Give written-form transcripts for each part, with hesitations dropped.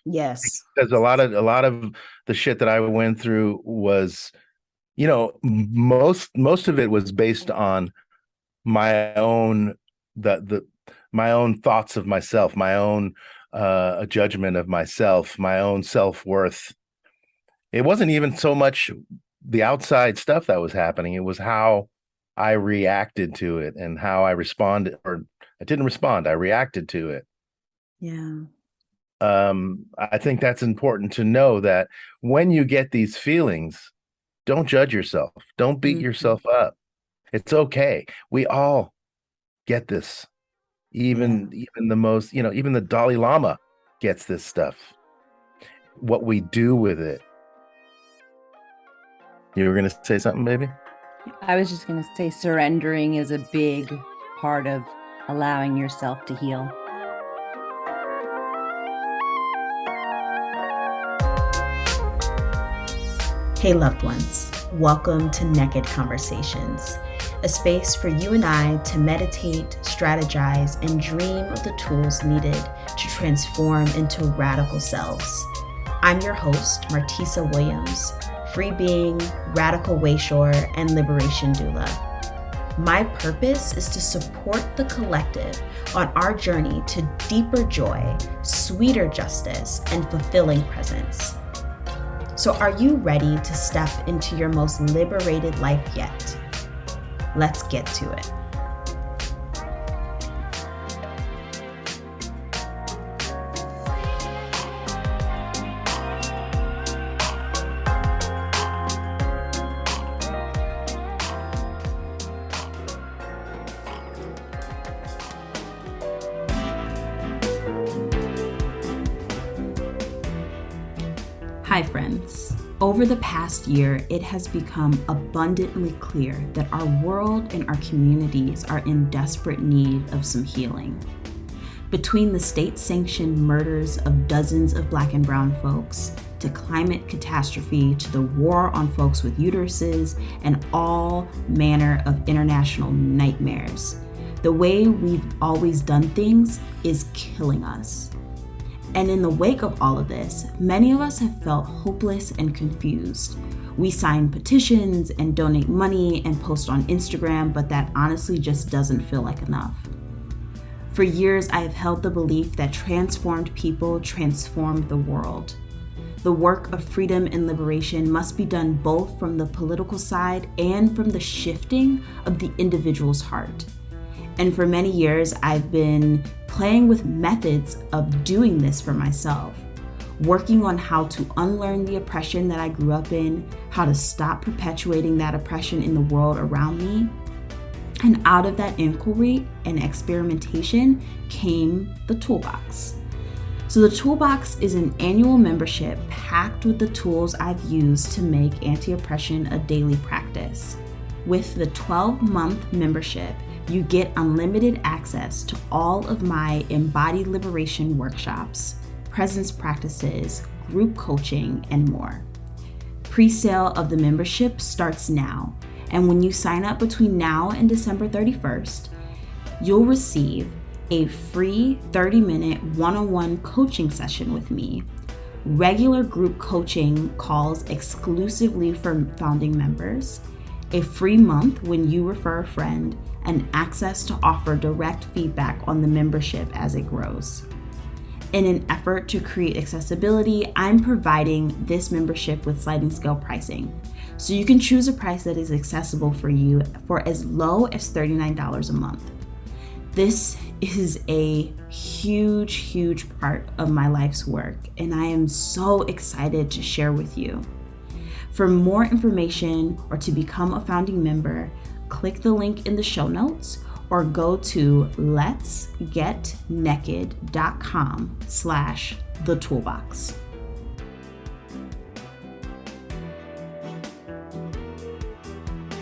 Yes. Because a lot of the shit that I went through was, most of it was based on my own the my own thoughts of myself, my own judgment of myself, my own self-worth. It wasn't even so much the outside stuff that was happening. It was how I reacted to it and how I responded, or I didn't respond, I reacted to it. Yeah. I think that's important to know that when you get these feelings, don't judge yourself. Don't beat Mhm. yourself up. It's okay. We all get this. Yeah. Even the most, even the Dalai Lama gets this stuff. What we do with it. You were gonna say something, baby? I was just going to say surrendering is a big part of allowing yourself to heal. Hey, loved ones. Welcome to Naked Conversations, a space for you and I to meditate, strategize, and dream of the tools needed to transform into radical selves. I'm your host, Martissa Williams, free being, radical wayshorer, and liberation doula. My purpose is to support the collective on our journey to deeper joy, sweeter justice, and fulfilling presence. So, are you ready to step into your most liberated life yet? Let's get to it. Hi, friends. Over the past year, it has become abundantly clear that our world and our communities are in desperate need of some healing. Between the state-sanctioned murders of dozens of Black and Brown folks, to climate catastrophe, to the war on folks with uteruses, and all manner of international nightmares, the way we've always done things is killing us. And in the wake of all of this, many of us have felt hopeless and confused. We sign petitions and donate money and post on Instagram, but that honestly just doesn't feel like enough. For years, I have held the belief that transformed people transform the world. The work of freedom and liberation must be done both from the political side and from the shifting of the individual's heart. And for many years, I've been playing with methods of doing this for myself, working on how to unlearn the oppression that I grew up in, how to stop perpetuating that oppression in the world around me. And out of that inquiry and experimentation came the Toolbox. So the Toolbox is an annual membership packed with the tools I've used to make anti-oppression a daily practice. With the 12-month membership, you get unlimited access to all of my embodied liberation workshops, presence practices, group coaching, and more. Pre-sale of the membership starts now, and when you sign up between now and December 31st, you'll receive a free 30-minute one-on-one coaching session with me, regular group coaching calls exclusively for founding members, a free month when you refer a friend, and access to offer direct feedback on the membership as it grows. In an effort to create accessibility, I'm providing this membership with sliding scale pricing. So you can choose a price that is accessible for you for as low as $39 a month. This is a huge, huge part of my life's work, and I am so excited to share with you. For more information or to become a founding member, click the link in the show notes or go to letsgetnekid.com/thetoolbox.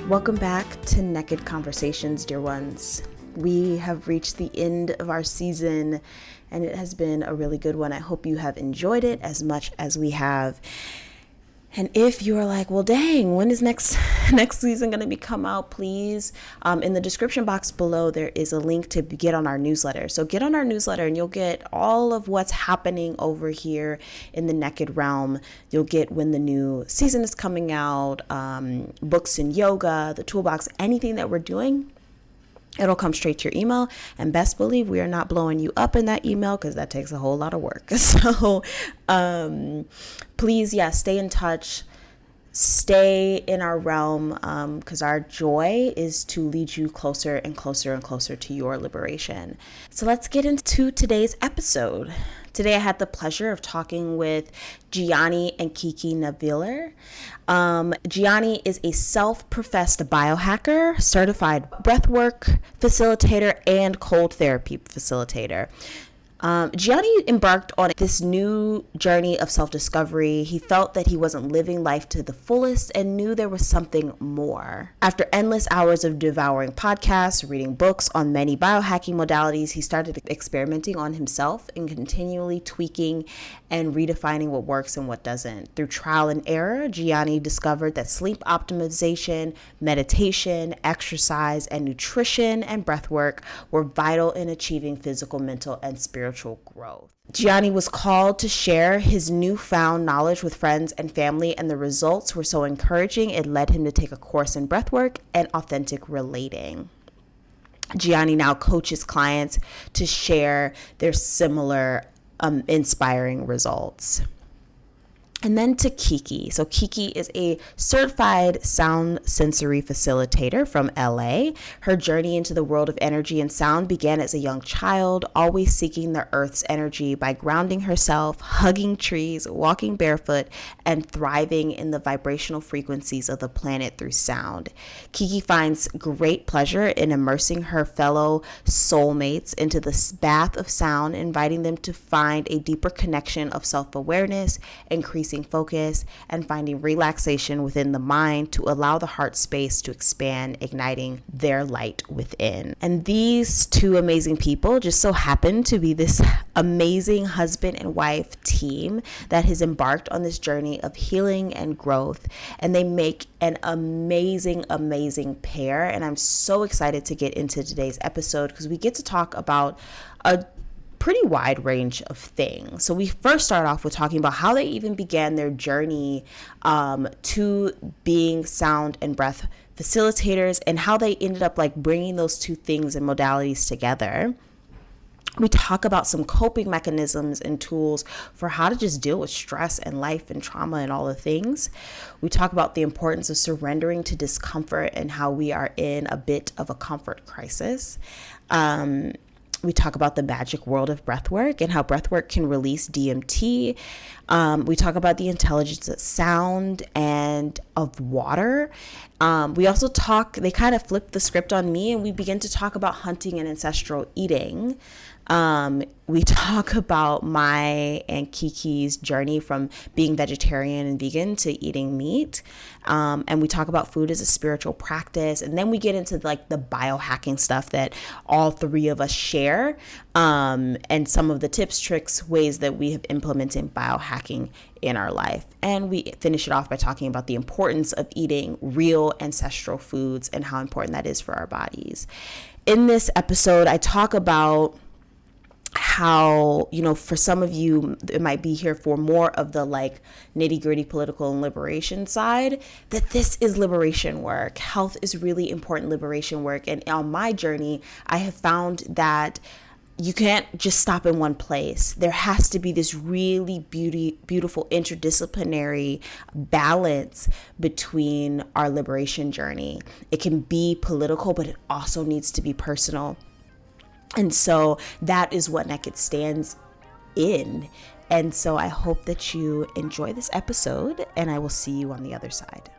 Welcome back to Naked Conversations, dear ones. We have reached the end of our season and it has been a really good one. I hope you have enjoyed it as much as we have. And if you're like, well, dang, when is next season going to be come out? Please, in the description box below, there is a link to get on our newsletter. So get on our newsletter and you'll get all of what's happening over here in the NEKKID realm. You'll get when the new season is coming out, books and yoga, the toolbox, anything that we're doing. It'll come straight to your email, and best believe we are not blowing you up in that email because that takes a whole lot of work. So please, stay in touch, stay in our realm, because our joy is to lead you closer and closer and closer to your liberation. So let's get into today's episode. Today I had the pleasure of talking with Gianni and Kiki Neiviller. Gianni is a self-professed biohacker, certified breathwork facilitator, and cold therapy facilitator. Gianni embarked on this new journey of self-discovery. He felt that he wasn't living life to the fullest and knew there was something more. After endless hours of devouring podcasts, reading books on many biohacking modalities, he started experimenting on himself and continually tweaking and redefining what works and what doesn't. Through trial and error, Gianni discovered that sleep optimization, meditation, exercise, and nutrition and breathwork were vital in achieving physical, mental, and spiritual growth. Gianni was called to share his newfound knowledge with friends and family, and the results were so encouraging it led him to take a course in breathwork and authentic relating. Gianni now coaches clients to share their similar inspiring results. And then to Kiki. So Kiki is a certified sound sensory facilitator from LA. Her journey into the world of energy and sound began as a young child, always seeking the earth's energy by grounding herself, hugging trees, walking barefoot, and thriving in the vibrational frequencies of the planet through sound. Kiki finds great pleasure in immersing her fellow soulmates into this bath of sound, inviting them to find a deeper connection of self-awareness, increasing focus, and finding relaxation within the mind to allow the heart space to expand, igniting their light within. And these two amazing people just so happen to be this amazing husband and wife team that has embarked on this journey of healing and growth, and they make an amazing pair. And I'm so excited to get into today's episode because we get to talk about a pretty wide range of things. So we first start off with talking about how they even began their journey to being sound and breath facilitators, and how they ended up like bringing those two things and modalities together. We talk about some coping mechanisms and tools for how to just deal with stress and life and trauma and all the things. We talk about the importance of surrendering to discomfort and how we are in a bit of a comfort crisis. We talk about the magic world of breathwork and how breathwork can release DMT. We talk about the intelligence of sound and of water. We also they kind of flip the script on me, and we begin to talk about hunting and ancestral eating. We talk about my and Kiki's journey from being vegetarian and vegan to eating meat. And we talk about food as a spiritual practice. And then we get into like the biohacking stuff that all three of us share, and some of the tips, tricks, ways that we have implemented biohacking in our life. And we finish it off by talking about the importance of eating real ancestral foods and how important that is for our bodies. In this episode, I talk about how, for some of you, it might be here for more of the like nitty gritty political and liberation side, that this is liberation work. Health is really important liberation work. And on my journey, I have found that you can't just stop in one place. There has to be this really beautiful interdisciplinary balance between our liberation journey. It can be political, but it also needs to be personal. And so that is what NEKKID stands in. And so I hope that you enjoy this episode, and I will see you on the other side.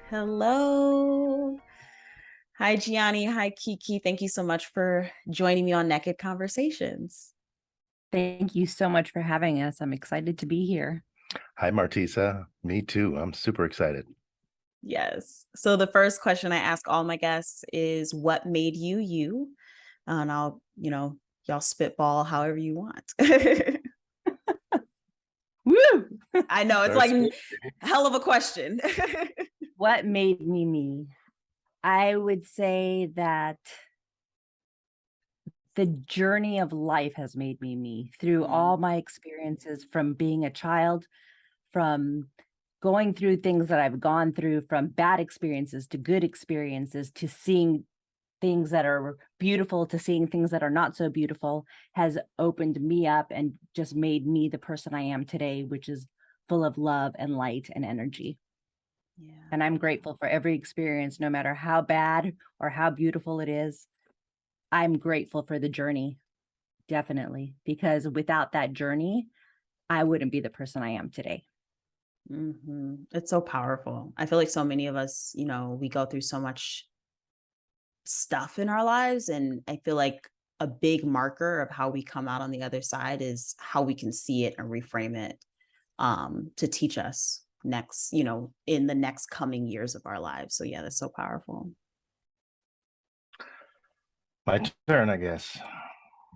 Hello. Hi, Gianni. Hi, Kiki. Thank you so much for joining me on NEKKID Conversations. Thank you so much for having us. I'm excited to be here. Hi, Martissa. Me too. I'm super excited. Yes. So the first question I ask all my guests is, what made you you? And I'll, y'all spitball however you want. Woo! I know it's like hell of a question. What made me me? I would say that the journey of life has made me me through all my experiences, from being a child, from going through things that I've gone through, from bad experiences to good experiences, to seeing things that are beautiful to seeing things that are not so beautiful, has opened me up and just made me the person I am today, which is full of love and light and energy. Yeah. And I'm grateful for every experience, no matter how bad or how beautiful it is. I'm grateful for the journey, definitely, because without that journey, I wouldn't be the person I am today. It's so powerful. I feel like so many of us, you know, we go through so much stuff in our lives, and I feel like a big marker of how we come out on the other side is how we can see it and reframe it, to teach us next, you know, in the next coming years of our lives. So yeah, that's so powerful. My turn, I guess.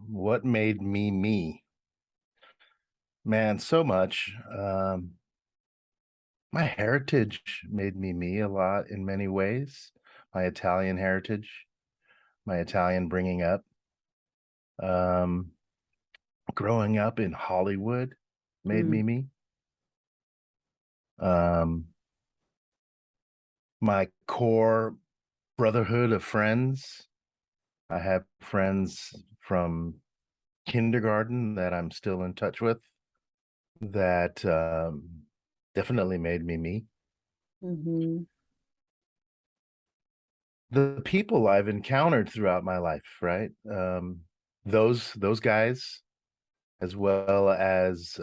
What made me me? Man, so much. My heritage made me me a lot in many ways. My Italian heritage, my Italian bringing up, um, growing up in Hollywood made me me. My core brotherhood of friends. I have friends from kindergarten that I'm still in touch with that definitely made me me. The people I've encountered throughout my life, right? Those guys, as well as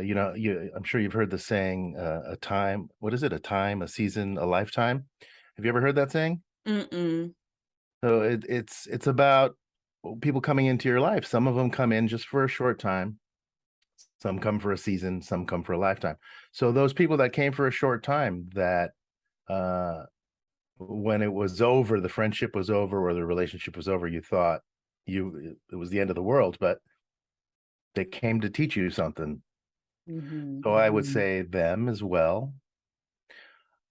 you know, I'm sure you've heard the saying, a time, what is it? A time, a season, a lifetime. Have you ever heard that saying? So it's about people coming into your life. Some of them come in just for a short time. Some come for a season, some come for a lifetime. So those people that came for a short time, that when it was over, the friendship was over or the relationship was over, you thought it was the end of the world, but they came to teach you something. So I would say them as well.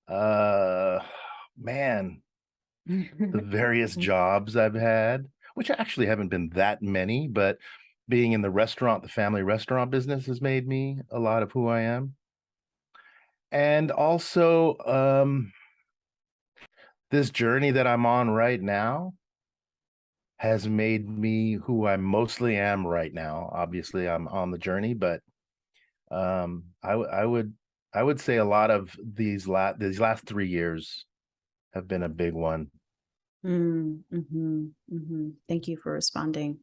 Man, the various jobs I've had, which actually haven't been that many, but being in the family restaurant business has made me a lot of who I am. And also, this journey that I'm on right now has made me who I mostly am right now. Obviously, I'm on the journey, but I would say a lot of these last 3 years have been a big one. Thank you for responding.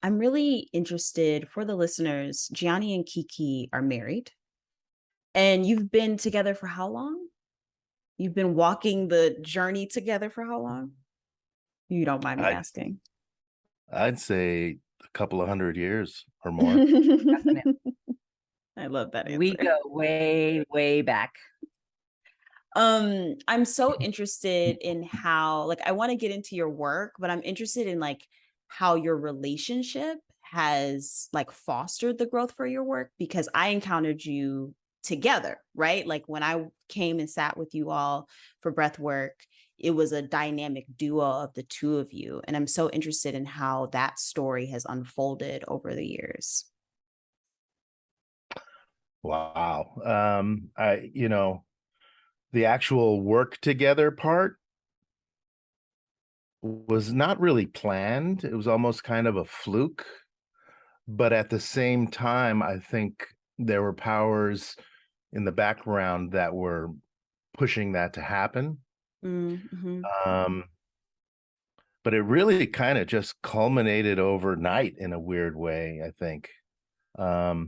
I'm really interested, for the listeners, Gianni and Kiki are married, and you've been together for how long? You've been walking the journey together for how long? You don't mind me asking. I'd say a couple of 100 years or more. I love that answer. We go way, way back. I'm so interested in how, like, I want to get into your work, but I'm interested in like how your relationship has like fostered the growth for your work, because I encountered you together, right? Like when I came and sat with you all for Breathwork, it was a dynamic duo of the two of you. And I'm so interested in how that story has unfolded over the years. Wow. The actual work together part was not really planned. It was almost kind of a fluke. But at the same time, I think there were powers in the background that were pushing that to happen. But it really kind of just culminated overnight in a weird way, I think. How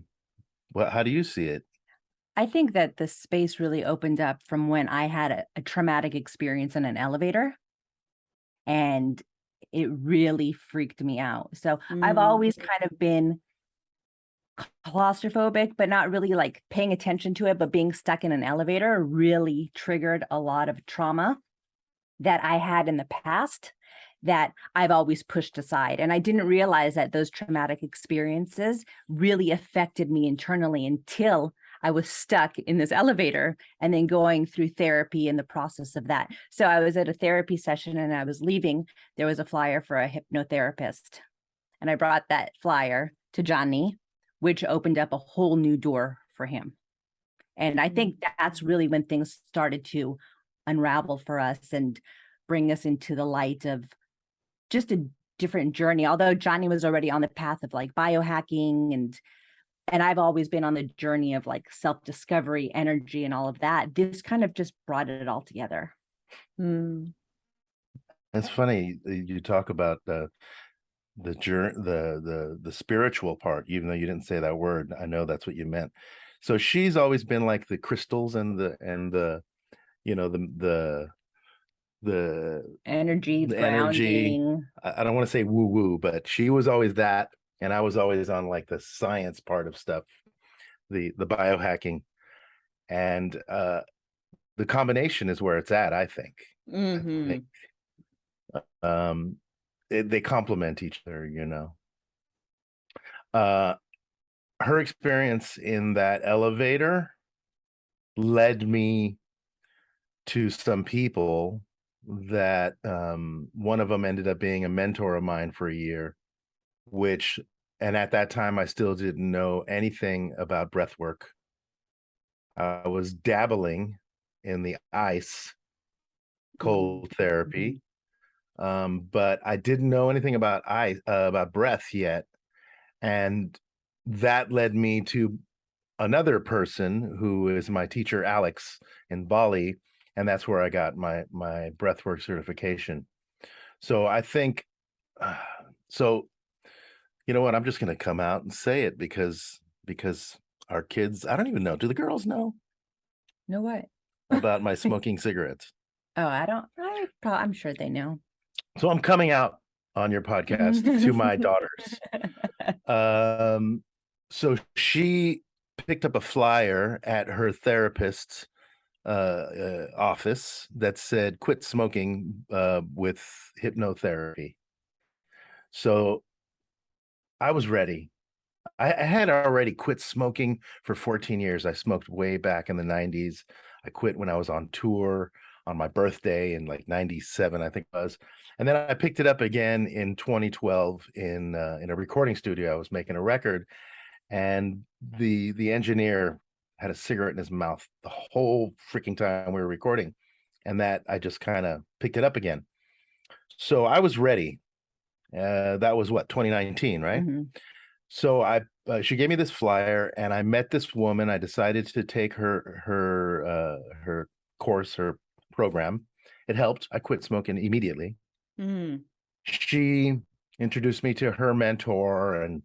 do you see it? I think that the space really opened up from when I had a traumatic experience in an elevator, and it really freaked me out. So I've always kind of been claustrophobic, but not really like paying attention to it, but being stuck in an elevator really triggered a lot of trauma that I had in the past. that I've always pushed aside. And I didn't realize that those traumatic experiences really affected me internally until I was stuck in this elevator and then going through therapy in the process of that. So I was at a therapy session and I was leaving. There was a flyer for a hypnotherapist. And I brought that flyer to Johnny, which opened up a whole new door for him. And I think that's really when things started to unravel for us and bring us into the light of just a different journey. Although Johnny was already on the path of like biohacking and I've always been on the journey of like self-discovery, energy, and all of that. This kind of just brought it all together. Mm. It's funny you talk about the spiritual part, even though you didn't say that word. I know that's what you meant. So she's always been like the crystals and the you know the Energy, the energy. grounding. I don't want to say woo woo, but she was always that, and I was always on like the science part of stuff, the biohacking, and the combination is where it's at. I think. Mm-hmm. I think they complement each other, you know. Her experience in that elevator led me to some people that one of them ended up being a mentor of mine for a year, and at that time I still didn't know anything about breath work. I was dabbling in the ice cold therapy, but I didn't know anything about breath yet, and that led me to another person who is my teacher, Alex, in Bali, and that's where I got my breathwork certification. So I think, so you know what? I'm just going to come out and say it because our kids, I don't even know. Do the girls know? Know what? About my smoking cigarettes? Oh, I'm sure they know. So I'm coming out on your podcast to my daughters. So she picked up a flyer at her therapist's office that said quit smoking with hypnotherapy. So I was ready. I had already quit smoking for 14 years. I smoked way back in the 90s. I quit when I was on tour on my birthday in like 97, I think it was. And then I picked it up again in 2012 in a recording studio. I was making a record, and the engineer had a cigarette in his mouth the whole freaking time we were recording, and that I just kind of picked it up again. So I was ready. That was what, 2019, right? Mm-hmm. So she gave me this flyer, and I met this woman. I decided to take her course, her program. It helped. I quit smoking immediately. Mm. She introduced me to her mentor, and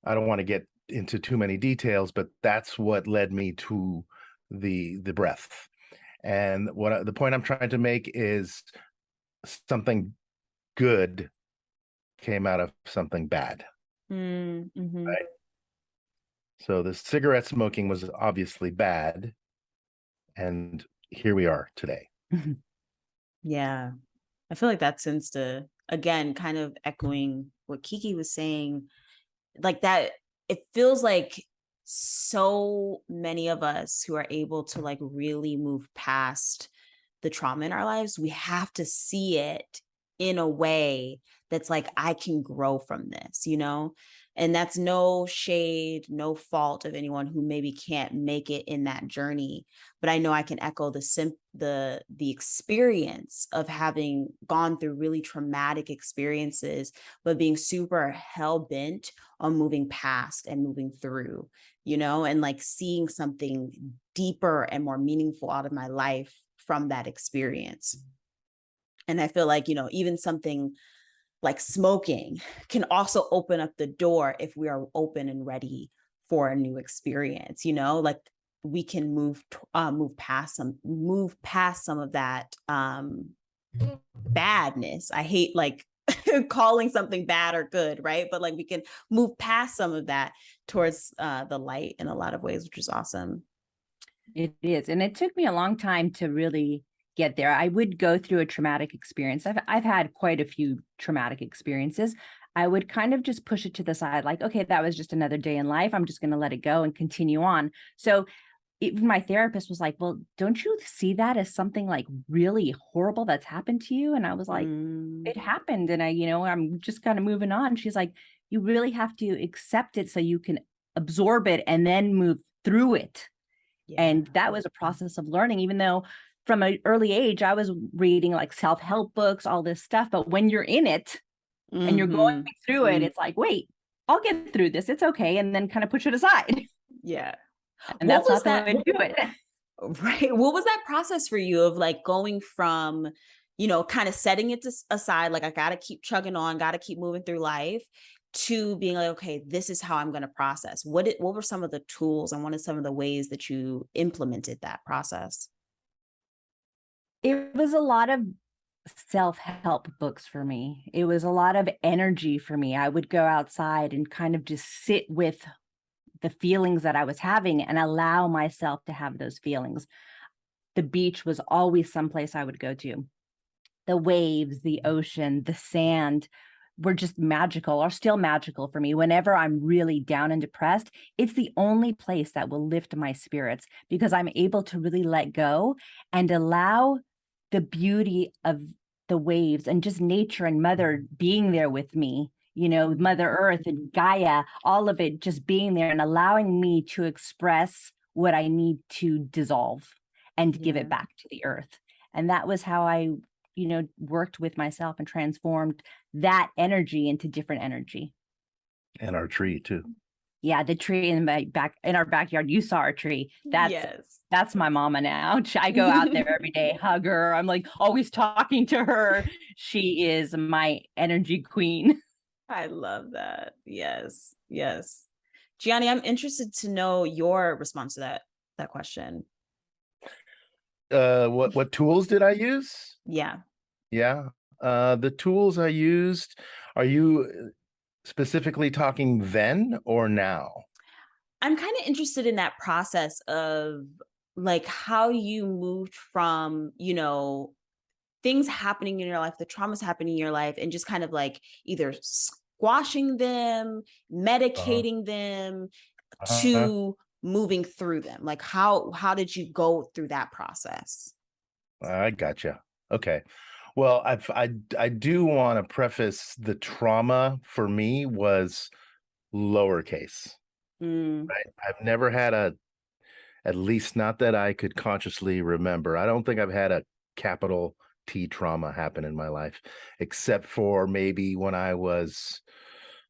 I don't want to get into too many details, but that's what led me to the breath. And the point I'm trying to make is something good came out of something bad. Mm-hmm. Right. So the cigarette smoking was obviously bad, and here we are today. Yeah. I feel like that sends to, again, kind of echoing what Kiki was saying, like that, it feels like so many of us who are able to like really move past the trauma in our lives, we have to see it in a way that's like, I can grow from this, you know? And that's no shade, no fault of anyone who maybe can't make it in that journey. But I know I can echo the experience of having gone through really traumatic experiences, but being super hell bent on moving past and moving through, you know, and like seeing something deeper and more meaningful out of my life from that experience. And I feel like, you know, even something like smoking can also open up the door if we are open and ready for a new experience, you know, like we can move past some of that badness. I hate like calling something bad or good, right? But like we can move past some of that towards the light in a lot of ways, which is awesome. It is. And it took me a long time to really get there. I would go through a traumatic experience. I've had quite a few traumatic experiences. I would kind of just push it to the side, like, okay, that was just another day in life. I'm just going to let it go and continue on. So even my therapist was like, well, don't you see that as something like really horrible that's happened to you? And I was like, it happened. And I'm just kind of moving on. She's like, you really have to accept it so you can absorb it and then move through it. Yeah. And that was a process of learning, even though from an early age, I was reading like self-help books, all this stuff. But when you're in it and you're going through it, it's like, wait, I'll get through this. It's okay. And then kind of push it aside. Yeah. And that's not the way to do it. Right. What was that process for you of like going from, kind of setting it aside, like I got to keep chugging on, got to keep moving through life, to being like, okay, this is how I'm going to process. What were some of the tools and what are some of the ways that you implemented that process? It was a lot of self-help books for me. It was a lot of energy for me. I would go outside and kind of just sit with the feelings that I was having and allow myself to have those feelings. The beach was always someplace I would go to. The waves, the ocean, the sand were just magical, or still magical for me. Whenever I'm really down and depressed, it's the only place that will lift my spirits, because I'm able to really let go and allow the beauty of the waves and just nature and mother being there with me. Mother Earth and Gaia, all of it just being there and allowing me to express what I need to dissolve and give it back to the earth. And that was how I, worked with myself and transformed that energy into different energy. And our tree too. Yeah, the tree in our backyard. You saw our tree. That's my mama now. I go out there every day, hug her. I'm like always talking to her. She is my energy queen. I love that. Yes. Yes. Gianni, I'm interested to know your response to that question. What tools did I use? Yeah. Yeah. The tools I used, are you specifically talking then or now? I'm kind of interested in that process of like how you moved from, things happening in your life, the traumas happening in your life, and just kind of like either squashing them, medicating them, to moving through them. Like how did you go through that process? I gotcha. Okay. Well, I do want to preface the trauma for me was lowercase. Right? I've never had at least not that I could consciously remember. I don't think I've had a capital T trauma happen in my life, except for maybe when I was,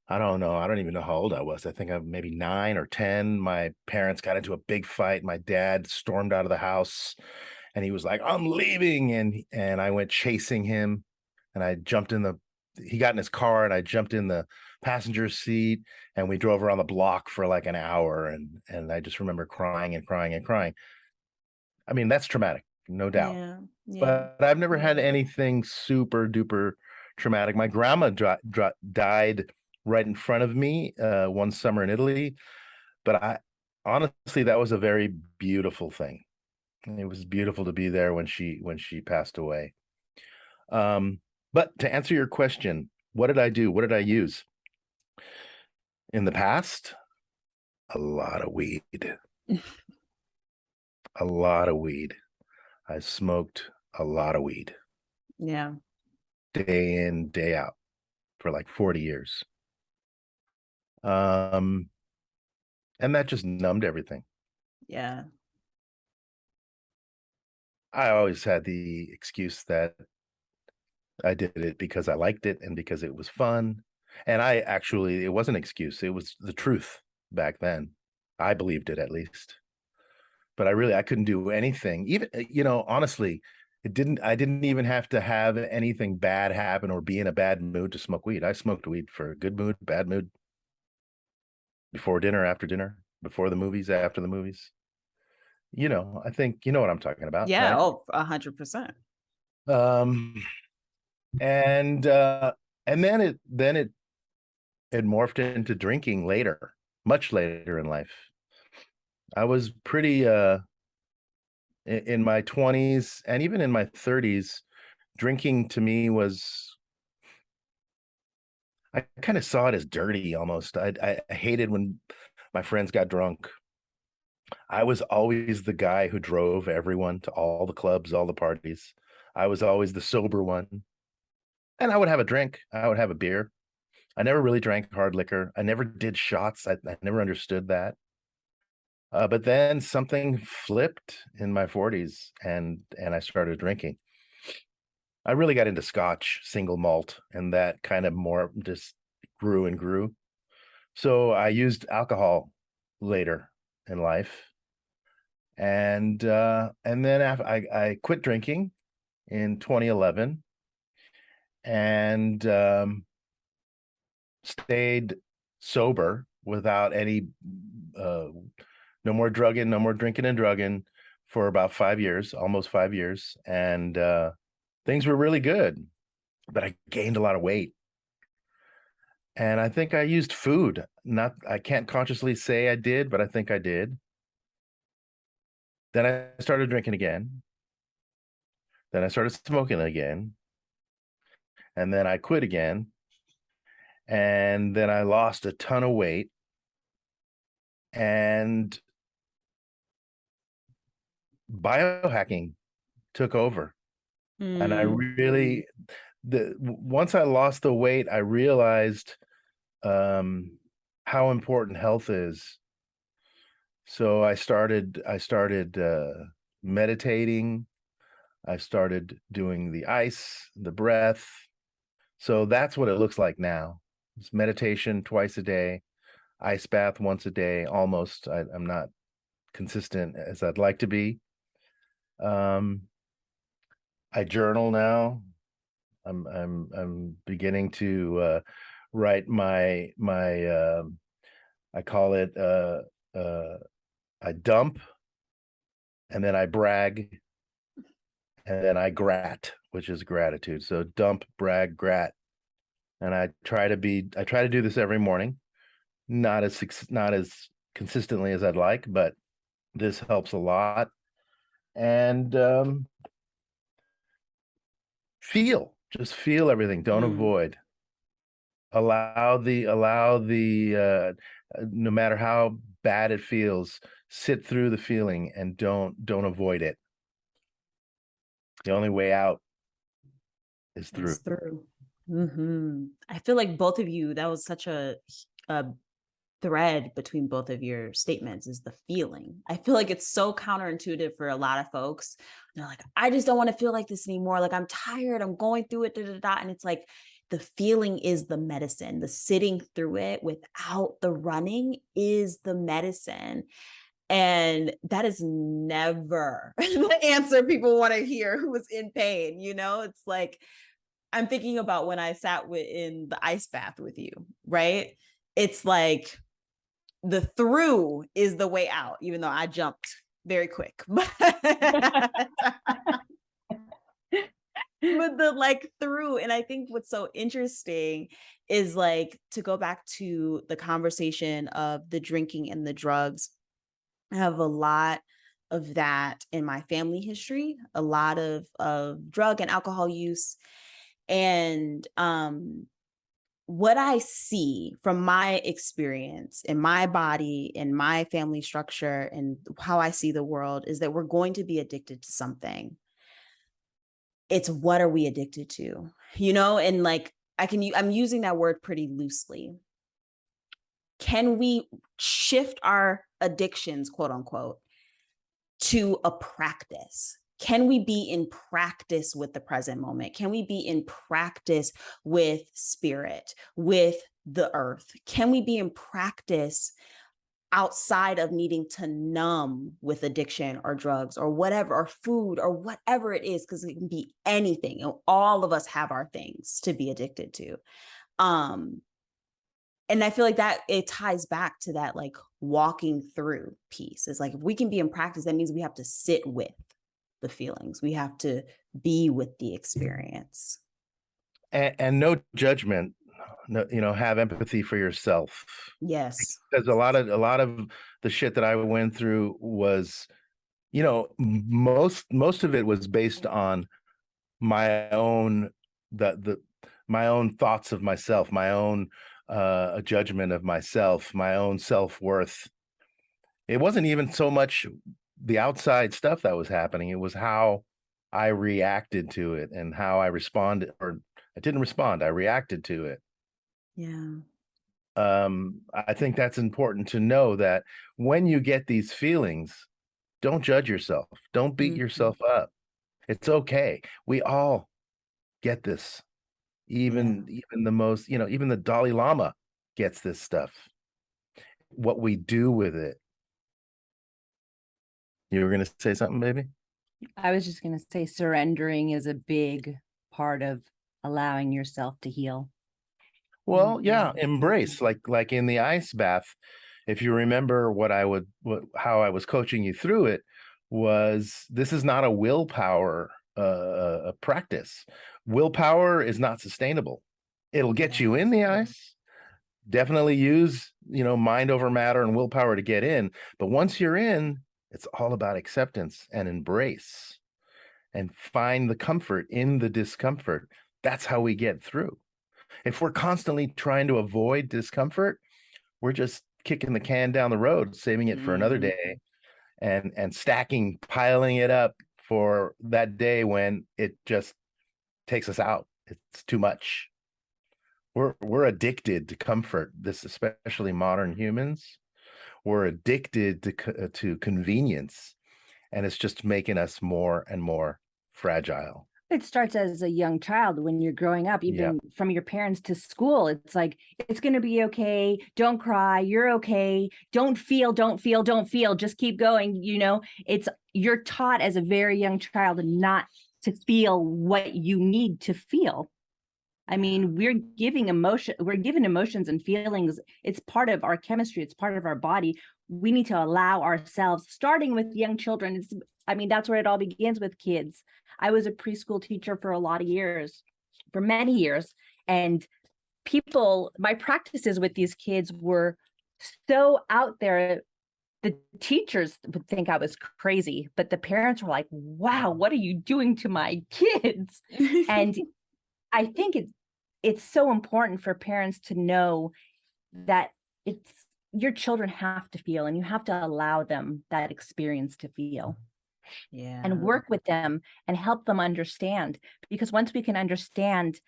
I don't know. I don't even know how old I was. I think I'm maybe 9 or 10. My parents got into a big fight. My dad stormed out of the house and he was like, I'm leaving. And I went chasing him and I jumped he got in his car and I jumped in the passenger seat and we drove around the block for like an hour. And I just remember crying and crying and crying. I mean, that's traumatic, no doubt. Yeah. But I've never had anything super duper traumatic. My grandma died right in front of me one summer in Italy. But honestly, that was a very beautiful thing. It was beautiful to be there when she passed away. But to answer your question, what did I do? What did I use? In the past, a lot of weed. A lot of weed. I smoked a lot of weed. Yeah. Day in, day out for like 40 years. And that just numbed everything. Yeah. I always had the excuse that I did it because I liked it and because it was fun. And it wasn't an excuse. It was the truth back then. I believed it at least. But I couldn't do anything. Even, honestly, I didn't even have to have anything bad happen or be in a bad mood to smoke weed. I smoked weed for a good mood, bad mood, before dinner, after dinner, before the movies, after the movies. I think you know what I'm talking about. Yeah. Right? Oh, 100%. And then it morphed into drinking later, much later in life. I was pretty In my 20s and even in my 30s, drinking to me was, I kind of saw it as dirty almost. I hated when my friends got drunk. I was always the guy who drove everyone to all the clubs, all the parties. I was always the sober one. And I would have a drink. I would have a beer. I never really drank hard liquor. I never did shots. I never understood that. But then something flipped in my 40s, and I started drinking. I really got into Scotch, single malt, and that kind of more just grew and grew. So I used alcohol later in life, and then after I quit drinking in 2011, and stayed sober without any no more drugging, no more drinking and drugging for about 5 years, almost 5 years, and things were really good, but I gained a lot of weight. And I think I used food. I can't consciously say I did, but I think I did. Then I started drinking again. Then I started smoking again. And then I quit again. And then I lost a ton of weight. And biohacking took over. And I really, once I lost the weight, I realized how important health is. So I started meditating. I started doing the ice, the breath. So that's what it looks like now. It's meditation twice a day, ice bath once a day, almost. I'm not consistent as I'd like to be. I journal now. I'm beginning to write my I call it I dump, and then I brag, and then I grat, which is gratitude. So dump, brag, grat. And I try to do this every morning, not as consistently as I'd like, but this helps a lot. And just feel everything. Don't avoid. Allow the no matter how bad it feels, sit through the feeling and don't avoid it. The only way out is through. It's through. I feel like both of you, that was such a thread between both of your statements, is the feeling. I feel like it's so counterintuitive for a lot of folks. They're like, I just don't want to feel like this anymore. Like, I'm tired. I'm going through it. And it's like, the feeling is the medicine. The sitting through it without the running is the medicine. And that is never the answer people want to hear who is in pain. It's like, I'm thinking about when I sat in the ice bath with you, right? It's like the through is the way out, even though I jumped very quick. But the like through, and I think what's so interesting is like to go back to the conversation of the drinking and the drugs. I have a lot of that in my family history, a lot of drug and alcohol use. And what I see from my experience in my body, in my family structure, and how I see the world is that we're going to be addicted to something. It's what are we addicted to, and like I'm using that word pretty loosely. Can we shift our addictions, quote unquote, to a practice? Can we be in practice with the present moment? Can we be in practice with spirit, with the earth? Can we be in practice outside of needing to numb with addiction or drugs or whatever, or food or whatever it is? Because it can be anything. All of us have our things to be addicted to. And I feel like that it ties back to that, like walking through piece. It's like, if we can be in practice, that means we have to sit with the feelings. We have to be with the experience. And no judgment. No, have empathy for yourself. Yes. Because a lot of the shit that I went through was most of it was based on my own the my own thoughts of myself, my own judgment of myself, my own self-worth. It wasn't even so much the outside stuff that was happening. It was how I reacted to it and how I responded, or I didn't respond. I reacted to it. Yeah. I think that's important to know, that when you get these feelings, don't judge yourself. Don't beat yourself up. It's okay. We all get this. Even the most, even the Dalai Lama gets this stuff. What we do with it. You were going to say something, baby? I was just going to say surrendering is a big part of allowing yourself to heal. Well, yeah, embrace, like in the ice bath. If you remember how I was coaching you through it, was this is not a willpower a practice. Willpower is not sustainable. It'll get you in the ice. Definitely use, mind over matter and willpower to get in. But once you're in, it's all about acceptance and embrace, and find the comfort in the discomfort. That's how we get through. If we're constantly trying to avoid discomfort, we're just kicking the can down the road, saving it for another day, and piling it up for that day when it just takes us out. It's too much. We're addicted to comfort. This, especially modern humans, we're addicted to convenience, and it's just making us more and more fragile. It starts as a young child when you're growing up, even from your parents to school. It's like, it's going to be okay. Don't cry. You're okay. Don't feel, just keep going. You're taught as a very young child not to feel what you need to feel. I mean, we're given emotions and feelings. It's part of our chemistry. It's part of our body. We need to allow ourselves, starting with young children. That's where it all begins, with kids. I was a preschool teacher for many years. And my practices with these kids were so out there. The teachers would think I was crazy, but the parents were like, wow, what are you doing to my kids? And I think it's so important for parents to know that your children have to feel, and you have to allow them that experience to feel. And work with them and help them understand, because once we can understand,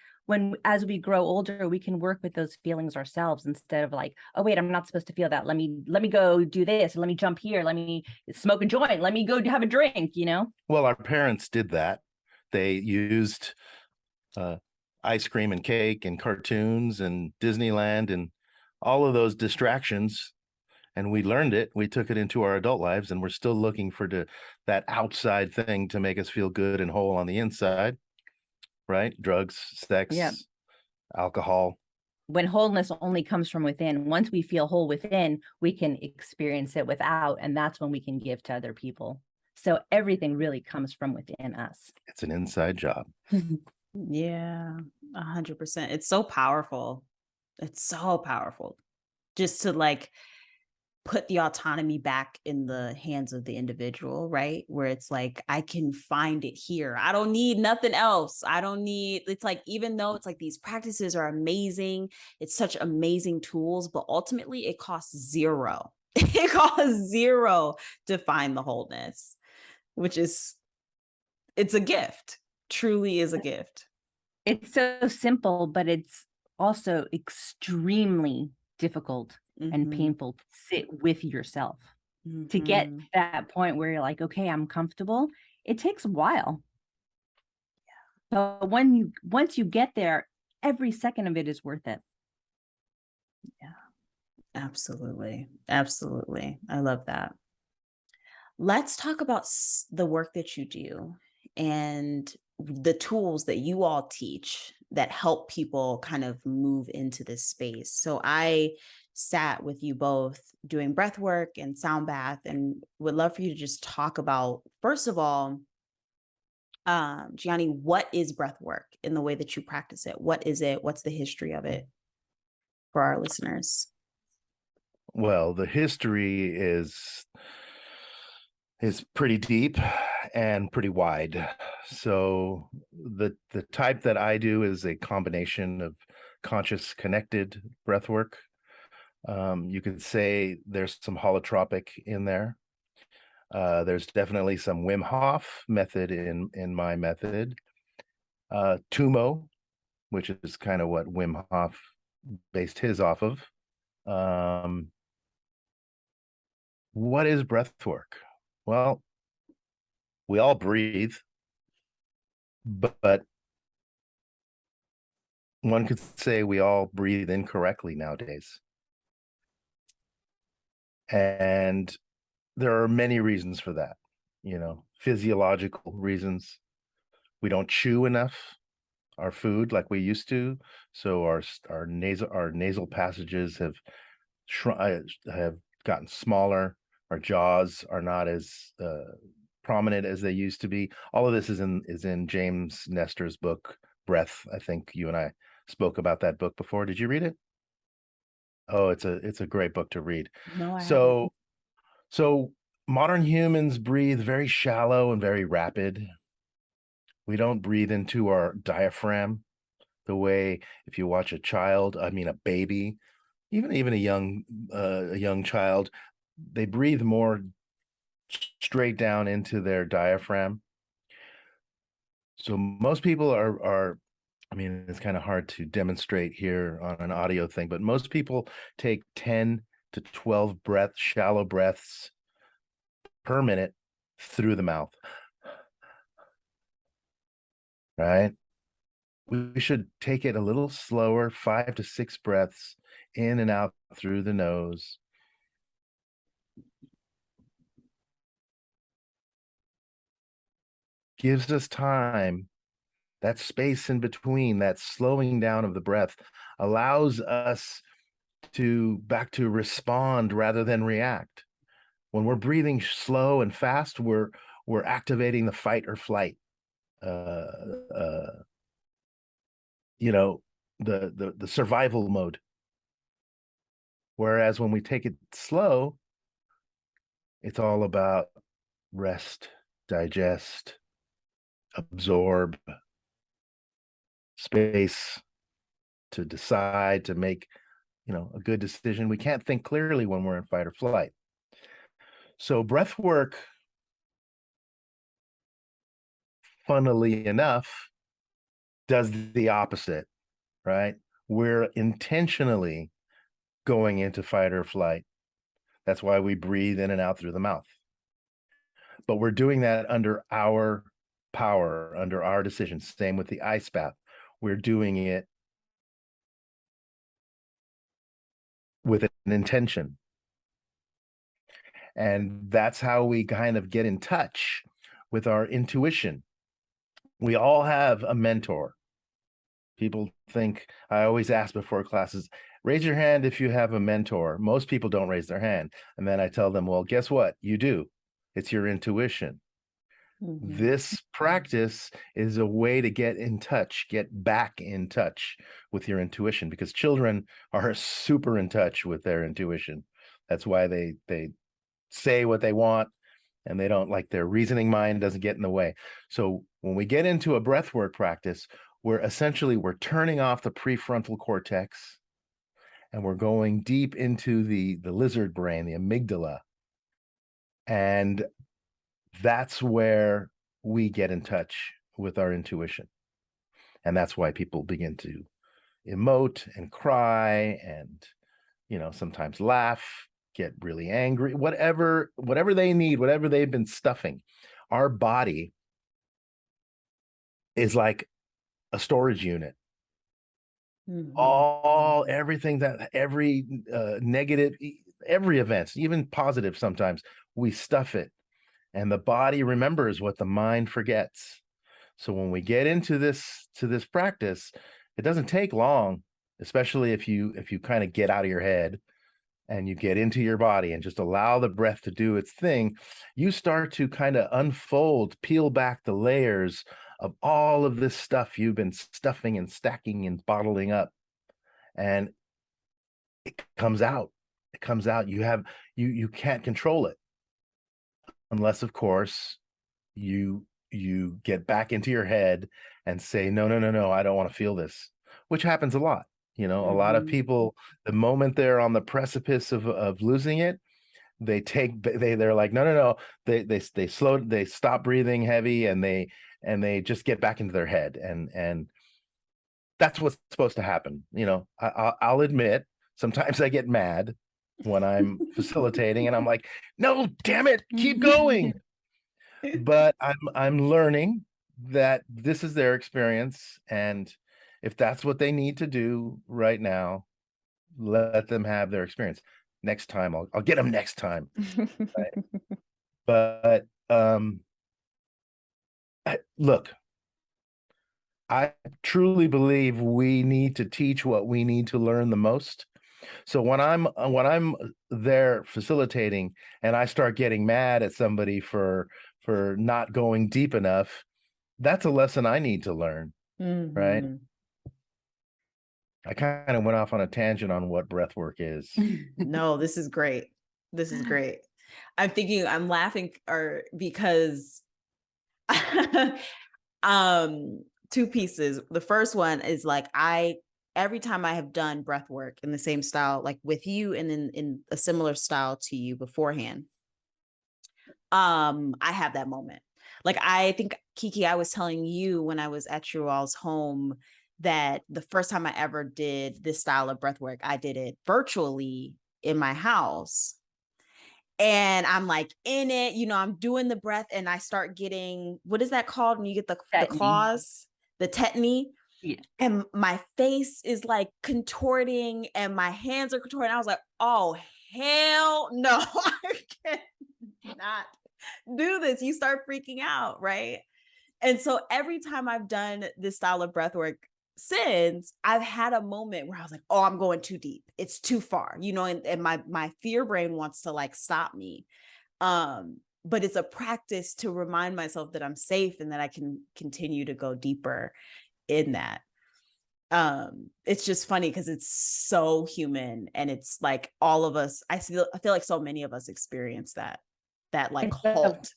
as we grow older, we can work with those feelings ourselves, instead of like, oh wait, I'm not supposed to feel that, let me go do this, let me jump here, let me smoke a joint, let me go have a drink. Well, our parents did that. They used ice cream and cake and cartoons and Disneyland and all of those distractions, and we learned it. We took it into our adult lives, and we're still looking for that outside thing to make us feel good and whole on the inside, right? Drugs, sex, alcohol. When wholeness only comes from within, once we feel whole within, we can experience it without, and that's when we can give to other people. So everything really comes from within us. It's an inside job. Yeah, 100%. It's so powerful. It's so powerful just to put the autonomy back in the hands of the individual, right? Where it's like, I can find it here. I don't need nothing else. It's like, even though it's like these practices are amazing, it's such amazing tools, but ultimately it costs zero. It costs zero to find the wholeness, it's a gift. Truly is a gift. It's so simple, but it's also extremely difficult and painful to sit with yourself. To get to that point where you're like, okay, I'm comfortable. It takes a while. But once you get there, every second of it is worth it. Yeah, absolutely. Absolutely. I love that. Let's talk about the work that you do and the tools that you all teach that help people kind of move into this space. So I sat with you both doing breath work and sound bath, and would love for you to just talk about, first of all, Gianni, what is breath work in the way that you practice it? What is it? What's the history of it for our listeners? Well, the history is is pretty deep and pretty wide. So the type that I do is a combination of conscious connected breath work. You could say there's some holotropic in there. There's definitely some Wim Hof method in my method. Tummo, which is kind of what Wim Hof based his off of. What is breath work? Well, we all breathe, but one could say we all breathe incorrectly nowadays. And there are many reasons for that, physiological reasons. We don't chew enough our food like we used to, so our nasal passages have have gotten smaller. Our jaws are not as prominent as they used to be. All of this is in James Nestor's book Breath. I think you and I spoke about that book before. Did you read it? Oh, it's a great book to read. No, I So haven't. so modern humans breathe very shallow and very rapid. We don't breathe into our diaphragm the way if you watch a child, I mean a baby, even a young child, they breathe more straight down into their diaphragm. So most people are I mean, it's kind of hard to demonstrate here on an audio thing, but most people take 10 to 12 shallow breaths per minute through the mouth. Right? We should take it a little slower, 5 to 6 breaths in and out through the nose. Gives us time. That space in between, that slowing down of the breath allows us to respond rather than react. When we're breathing slow and fast, we're activating the fight or flight. The survival mode. Whereas when we take it slow, it's all about rest, digest, absorb, space to decide, to make, a good decision. We can't think clearly when we're in fight or flight. So breath work, funnily enough, does the opposite, right? We're intentionally going into fight or flight. That's why we breathe in and out through the mouth. But we're doing that under our power, under our decision. Same with the ice bath. We're doing it with an intention. And that's how we kind of get in touch with our intuition. We all have a mentor. People think, I always ask before classes, raise your hand if you have a mentor. Most people don't raise their hand. And then I tell them, well, guess what? You do. It's your intuition. Mm-hmm. This practice is a way to get back in touch with your intuition, because children are super in touch with their intuition. That's why they say what they want, and they don't, like, their reasoning mind doesn't get in the way. So when we get into a breathwork practice, we're turning off the prefrontal cortex, and we're going deep into the lizard brain, the amygdala. And that's where we get in touch with our intuition. And that's why people begin to emote and cry and, sometimes laugh, get really angry, whatever they need, whatever they've been stuffing. Our body is like a storage unit. Mm-hmm. Every negative, every event, even positive, sometimes we stuff it, and the body remembers what the mind forgets. So when we get into this practice, it doesn't take long, especially if you kind of get out of your head and you get into your body and just allow the breath to do its thing. You start to kind of unfold, peel back the layers of all of this stuff you've been stuffing and stacking and bottling up, and it comes out. You can't control it unless of course you get back into your head and say, no, no, no, no, I don't want to feel this, which happens a lot. You know, a lot of people, the moment they're on the precipice of losing it, they're like, no, no, no. They stop breathing heavy, and they just get back into their head. And that's what's supposed to happen. You know, I'll admit, sometimes I get mad when I'm facilitating, and I'm like, no, damn it, keep going. But I'm learning that this is their experience, and if that's what they need to do right now, let them have their experience. Next time, I'll get them next time. Right? But look, I truly believe we need to teach what we need to learn the most. So when I'm there facilitating and I start getting mad at somebody for not going deep enough, that's a lesson I need to learn, right? I kind of went off on a tangent on what breath work is. No, this is great. This is great. I'm laughing because two pieces. The first one is like, every time I have done breath work in the same style, like with you and in a similar style to you beforehand, I have that moment. Like, I think, Kiki, I was telling you when I was at your all's home that the first time I ever did this style of breath work, I did it virtually in my house. And I'm like in it, you know, I'm doing the breath, and I start getting, what is that called when you get the claws, the tetany? Yeah. And my face is like contorting and my hands are contorting. I was like, oh, hell no, I cannot do this. You start freaking out, right? And so every time I've done this style of breath work since, I've had a moment where I was like, oh, I'm going too deep. It's too far, you know, and my fear brain wants to like stop me. But it's a practice to remind myself that I'm safe and that I can continue to go deeper in that. It's just funny because it's so human, and it's like all of us, I feel like so many of us experience that like halt.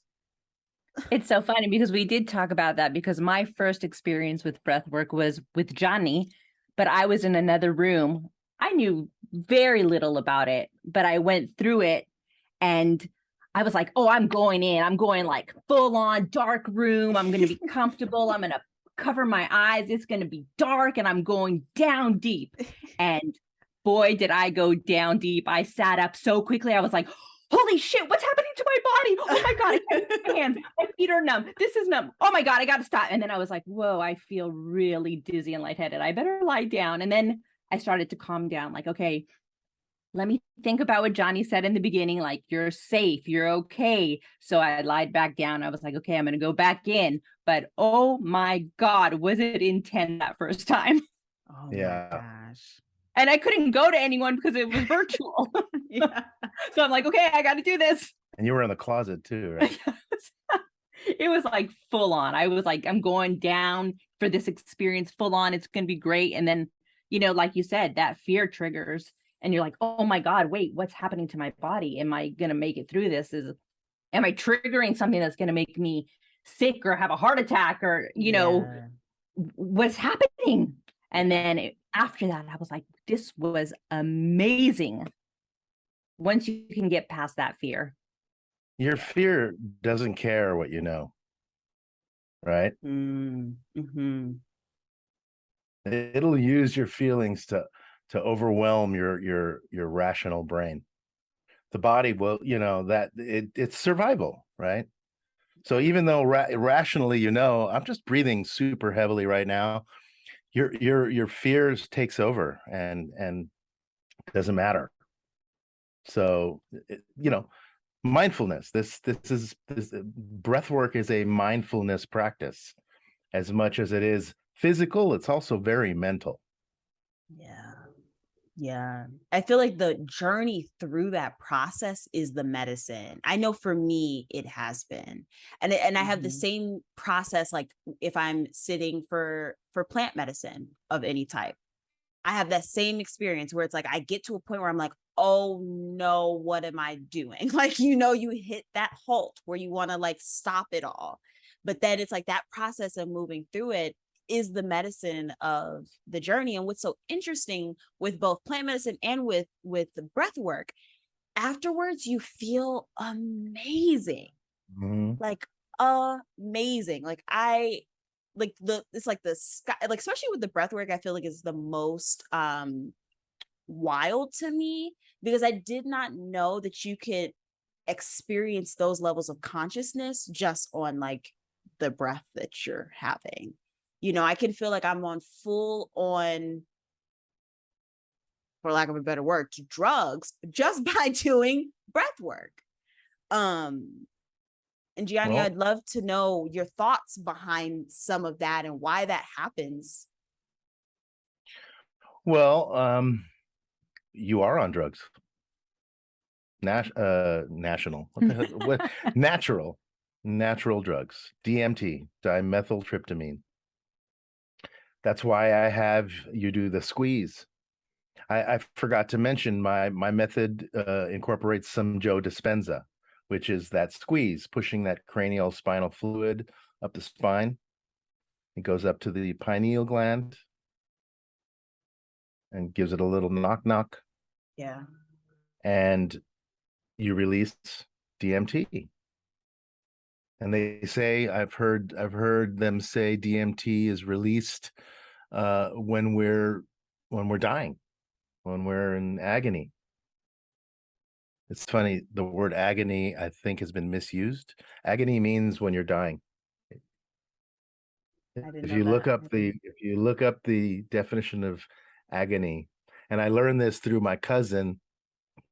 It's so funny because we did talk about that, because my first experience with breath work was with Johnny, but I was in another room. I knew very little about it, but I went through it and I was like, oh, I'm going in. I'm going like full on dark room. I'm going to be comfortable. I'm going to cover my eyes. It's going to be dark, and I'm going down deep. And boy, did I go down deep. I sat up so quickly. I was like, holy shit, what's happening to my body? Oh my God, I can't use my hands. My feet are numb. This is numb. Oh my God, I got to stop. And then I was like, whoa, I feel really dizzy and lightheaded. I better lie down. And then I started to calm down. Like, okay, let me think about what Johnny said in the beginning. Like, you're safe, you're okay. So I lied back down. I was like, okay, I'm going to go back in. But oh my God, was it intense that first time? Oh Yeah. my gosh. And I couldn't go to anyone because it was virtual. Yeah. So I'm like, okay, I got to do this. And you were in the closet too, right? It was like full on. I was like, I'm going down for this experience full on. It's going to be great. And then, you know, like you said, that fear triggers and you're like, oh my God, wait, what's happening to my body? Am I going to make it through this? Am I triggering something that's going to make me sick or have a heart attack or, you know, what's happening? And then after that, I was like, this was amazing. Once you can get past that fear. Your fear doesn't care what you know, right? Mm-hmm. It'll use your feelings to overwhelm your rational brain. The body will, you know, that it's survival, right? So even though rationally, you know, I'm just breathing super heavily right now, your fears takes over and it doesn't matter. So, you know, mindfulness, this breath work is a mindfulness practice. As much as it is physical, it's also very mental. Yeah. I feel like the journey through that process is the medicine. I know for me, it has been. And I have the same process, like if I'm sitting for plant medicine of any type. I have that same experience where it's like I get to a point where I'm like, oh no, what am I doing? Like, you hit that halt where you want to like stop it all. But then it's like that process of moving through it is the medicine of the journey. And what's so interesting with both plant medicine and with the breath work, afterwards you feel amazing. Like amazing. Like it's like the sky, like especially with the breath work, I feel like is the most wild to me, because I did not know that you could experience those levels of consciousness just on like the breath that you're having. I can feel like I'm on full on, for lack of a better word, drugs just by doing breath work. And Gianni, Well, I'd love to know your thoughts behind some of that and why that happens. well, you are on drugs. National. What the hell? What? Natural drugs. DMT, dimethyltryptamine. That's why I have you do the squeeze. I forgot to mention my method incorporates some Joe Dispenza, which is that squeeze, pushing that cranial spinal fluid up the spine. It goes up to the pineal gland and gives it a little knock. Yeah. And you release DMT. And they say, I've heard them say DMT is released when we're dying, when we're in agony. It's funny, the word agony, I think, has been misused. Agony means when you're dying. If you look up the definition of agony, and I learned this through my cousin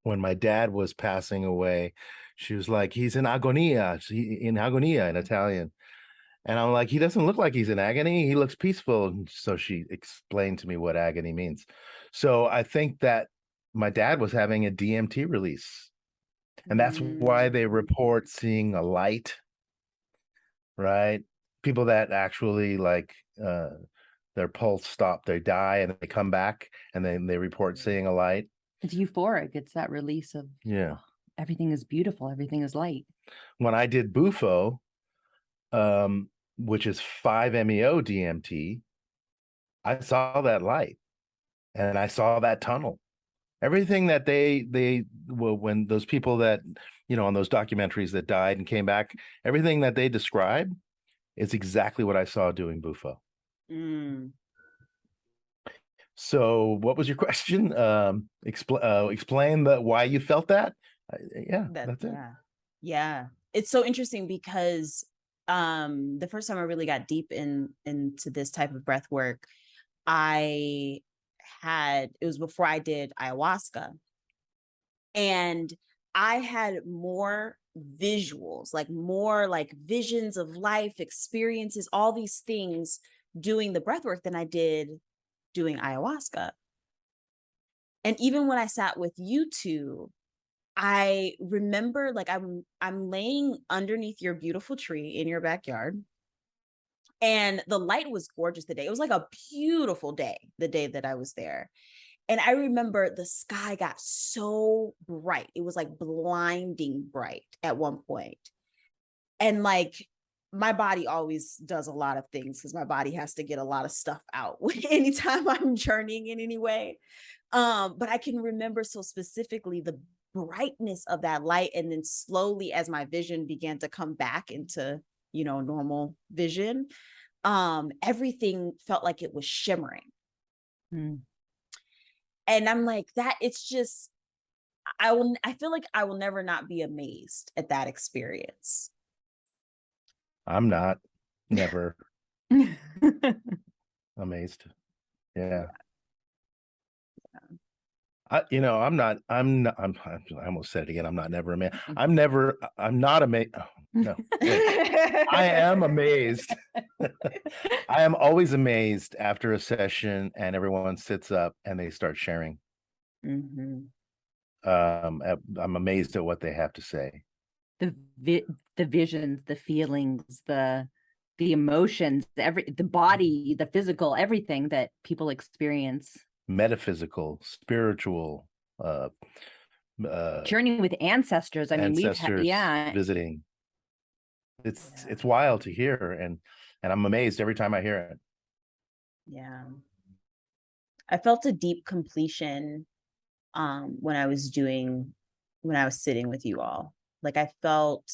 when my dad was passing away. She was like, he's in agonia, in Italian. And I'm like, he doesn't look like he's in agony. He looks peaceful. And so she explained to me what agony means. So I think that my dad was having a DMT release. And that's why they report seeing a light, right? People that actually like their pulse stopped, they die and they come back and then they report seeing a light. It's euphoric. It's that release of, yeah, everything is beautiful. Everything is light. When I did Bufo, which is 5-MeO DMT, I saw that light and I saw that tunnel. Everything that when those people that, on those documentaries that died and came back, everything that they describe is exactly what I saw doing Bufo. So what was your question? Explain why you felt that? That's it. Yeah. It's so interesting because the first time I really got deep into this type of breath work, it was before I did ayahuasca. And I had more visuals, like more like visions of life, experiences, all these things doing the breath work than I did doing ayahuasca. And even when I sat with you two, I remember like I'm laying underneath your beautiful tree in your backyard. And the light was gorgeous today. It was like a beautiful day, the day that I was there. And I remember the sky got so bright. It was like blinding bright at one point. And like my body always does a lot of things because my body has to get a lot of stuff out anytime I'm journeying in any way. But I can remember so specifically the brightness of that light. And then slowly as my vision began to come back into, normal vision, everything felt like it was shimmering. And I'm like, that it's just, I feel like I will never not be amazed at that experience. I'm not, never amazed. Yeah. I almost said it again. I'm not never amazed. I'm not amazed. Oh, no, I am amazed. I am always amazed after a session and everyone sits up and they start sharing. I'm amazed at what they have to say. The visions, the feelings, the emotions, the body, the physical, everything that people experience metaphysical, spiritual, journey with ancestors. I mean, ancestors visiting. It's wild to hear, and I'm amazed every time I hear it. Yeah. I felt a deep completion when I was sitting with you all. Like I felt,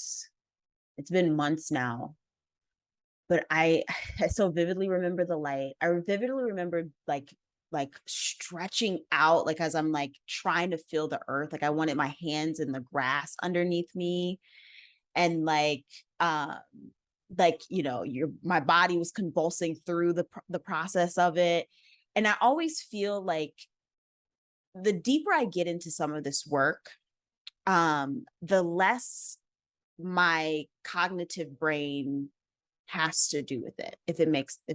it's been months now, but I so vividly remember the light. I vividly remember like stretching out, like as I'm like trying to feel the earth, like I wanted my hands in the grass underneath me, and my body was convulsing through the process of it. And I always feel like the deeper I get into some of this work, the less my cognitive brain has to do with it, if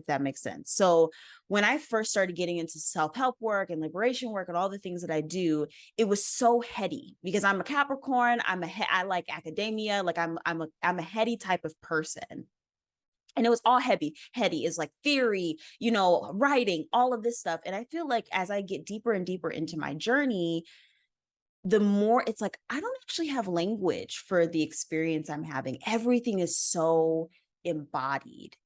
that makes sense. So when I first started getting into self-help work and liberation work and all the things that I do, it was so heady because I'm a Capricorn. I like academia. Like I'm a heady type of person. And it was all heady is like theory, writing, all of this stuff. And I feel like as I get deeper and deeper into my journey, the more it's like, I don't actually have language for the experience I'm having. Everything is so embodied.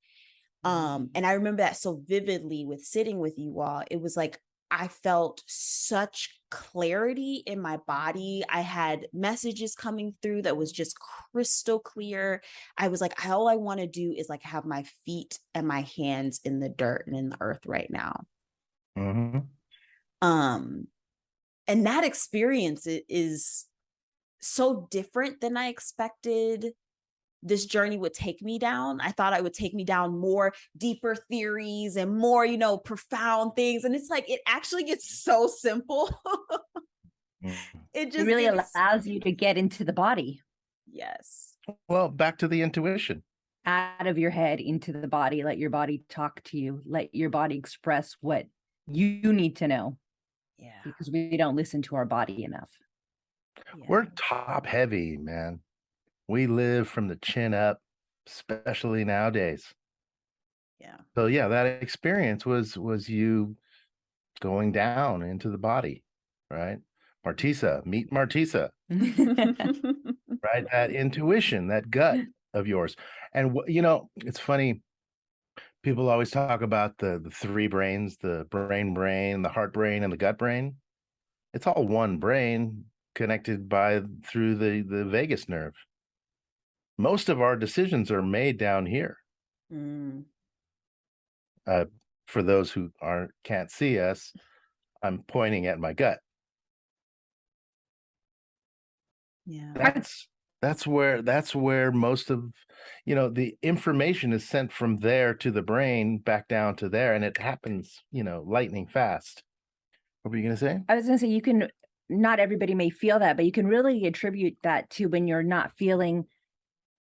And I remember that so vividly with sitting with you all. It was like, I felt such clarity in my body. I had messages coming through that was just crystal clear. I was like, all I want to do is like have my feet and my hands in the dirt and in the earth right now. Mm-hmm. And that experience is so different than I expected this journey would take me down. I thought it would take me down more deeper theories and more, profound things. And it's like, it actually gets so simple. It really allows you to get into the body. Yes. Well, back to the intuition. Out of your head into the body. Let your body talk to you. Let your body express what you need to know. Yeah. Because we don't listen to our body enough. Yeah. We're top heavy, man. We live from the chin up, especially nowadays. Yeah. So yeah, that experience was you going down into the body, right? Martissa, meet Martissa. Right? That intuition, that gut of yours. And it's funny. People always talk about the three brains, the brain, the heart brain, and the gut brain. It's all one brain connected through the vagus nerve. Most of our decisions are made down here. For those who can't see us, I'm pointing at my gut. Yeah. That's where most of the information is sent from there to the brain back down to there, and it happens lightning fast. What were you gonna say? I was gonna say, not everybody may feel that, but you can really attribute that to when you're not feeling.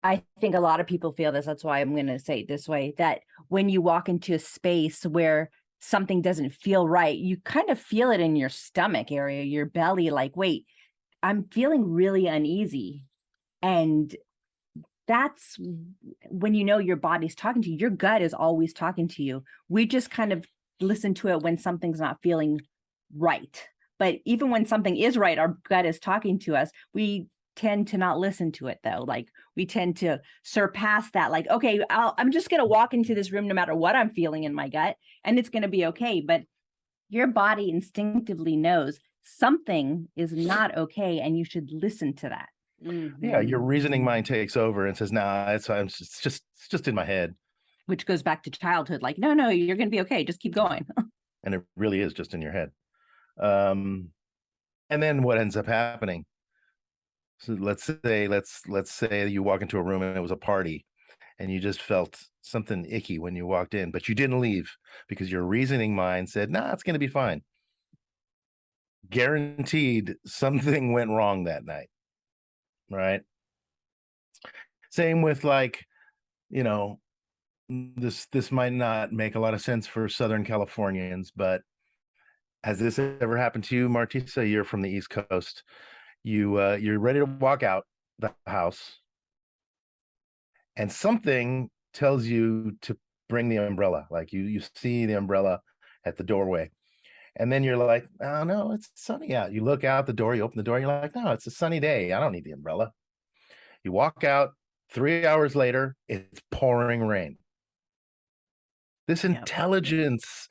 I think a lot of people feel this. That's why I'm going to say it this way, that when you walk into a space where something doesn't feel right, you kind of feel it in your stomach area, your belly, like, wait, I'm feeling really uneasy. And that's when your body's talking to you. Your gut is always talking to you. We just kind of listen to it when something's not feeling right. But even when something is right, our gut is talking to us. We tend to not listen to it, though. Like, we tend to surpass that. Like, okay, I'm just going to walk into this room no matter what I'm feeling in my gut, and it's going to be okay. But your body instinctively knows something is not okay, and you should listen to that. Mm-hmm. Yeah, your reasoning mind takes over and says, "Nah, it's just in my head." Which goes back to childhood. Like, no, you're going to be okay. Just keep going. And it really is just in your head. And then what ends up happening? So let's say you walk into a room and it was a party, and you just felt something icky when you walked in, but you didn't leave because your reasoning mind said, "Nah, it's going to be fine." Guaranteed something went wrong that night, right? Same with this might not make a lot of sense for Southern Californians, but has this ever happened to you, Martissa? You're from the East Coast. You're ready to walk out the house, and something tells you to bring the umbrella. Like you see the umbrella at the doorway, And then you're like, oh no, it's sunny out. You look out the door, you open the door, you're like, no, it's a sunny day. I don't need the umbrella. You walk out, 3 hours later, it's pouring rain. This intelligence,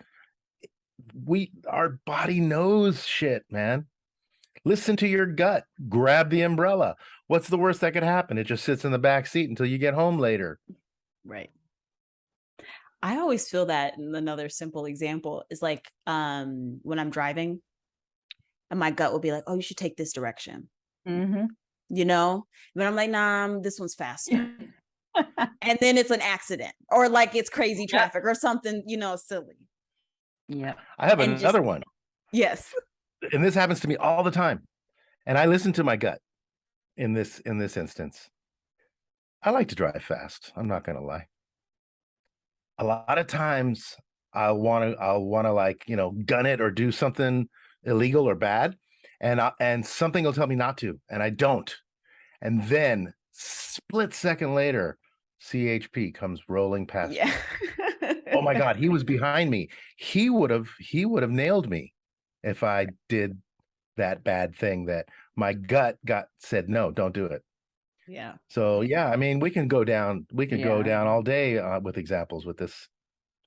our body knows shit, man. Listen to your gut. Grab the umbrella. What's the worst that could happen? It just sits in the back seat until you get home later. Right. I always feel that another simple example is like when I'm driving and my gut will be like, oh, you should take this direction. Mm-hmm. You know, but I'm like, nah, this one's faster. And then it's an accident or like it's crazy traffic or something, you know, silly. Yeah. I have another one. Yes. And this happens to me all the time. And I listen to my gut in this instance. I like to drive fast. I'm not going to lie. A lot of times I'll want to like, you know, gun it or do something illegal or bad. And something will tell me not to, and I don't. And then split second later, CHP comes rolling past me. Oh my God, he was behind me. He would have nailed me if I did that bad thing that my gut said, no, don't do it. Yeah. So yeah, I mean, we can go down all day with examples with this.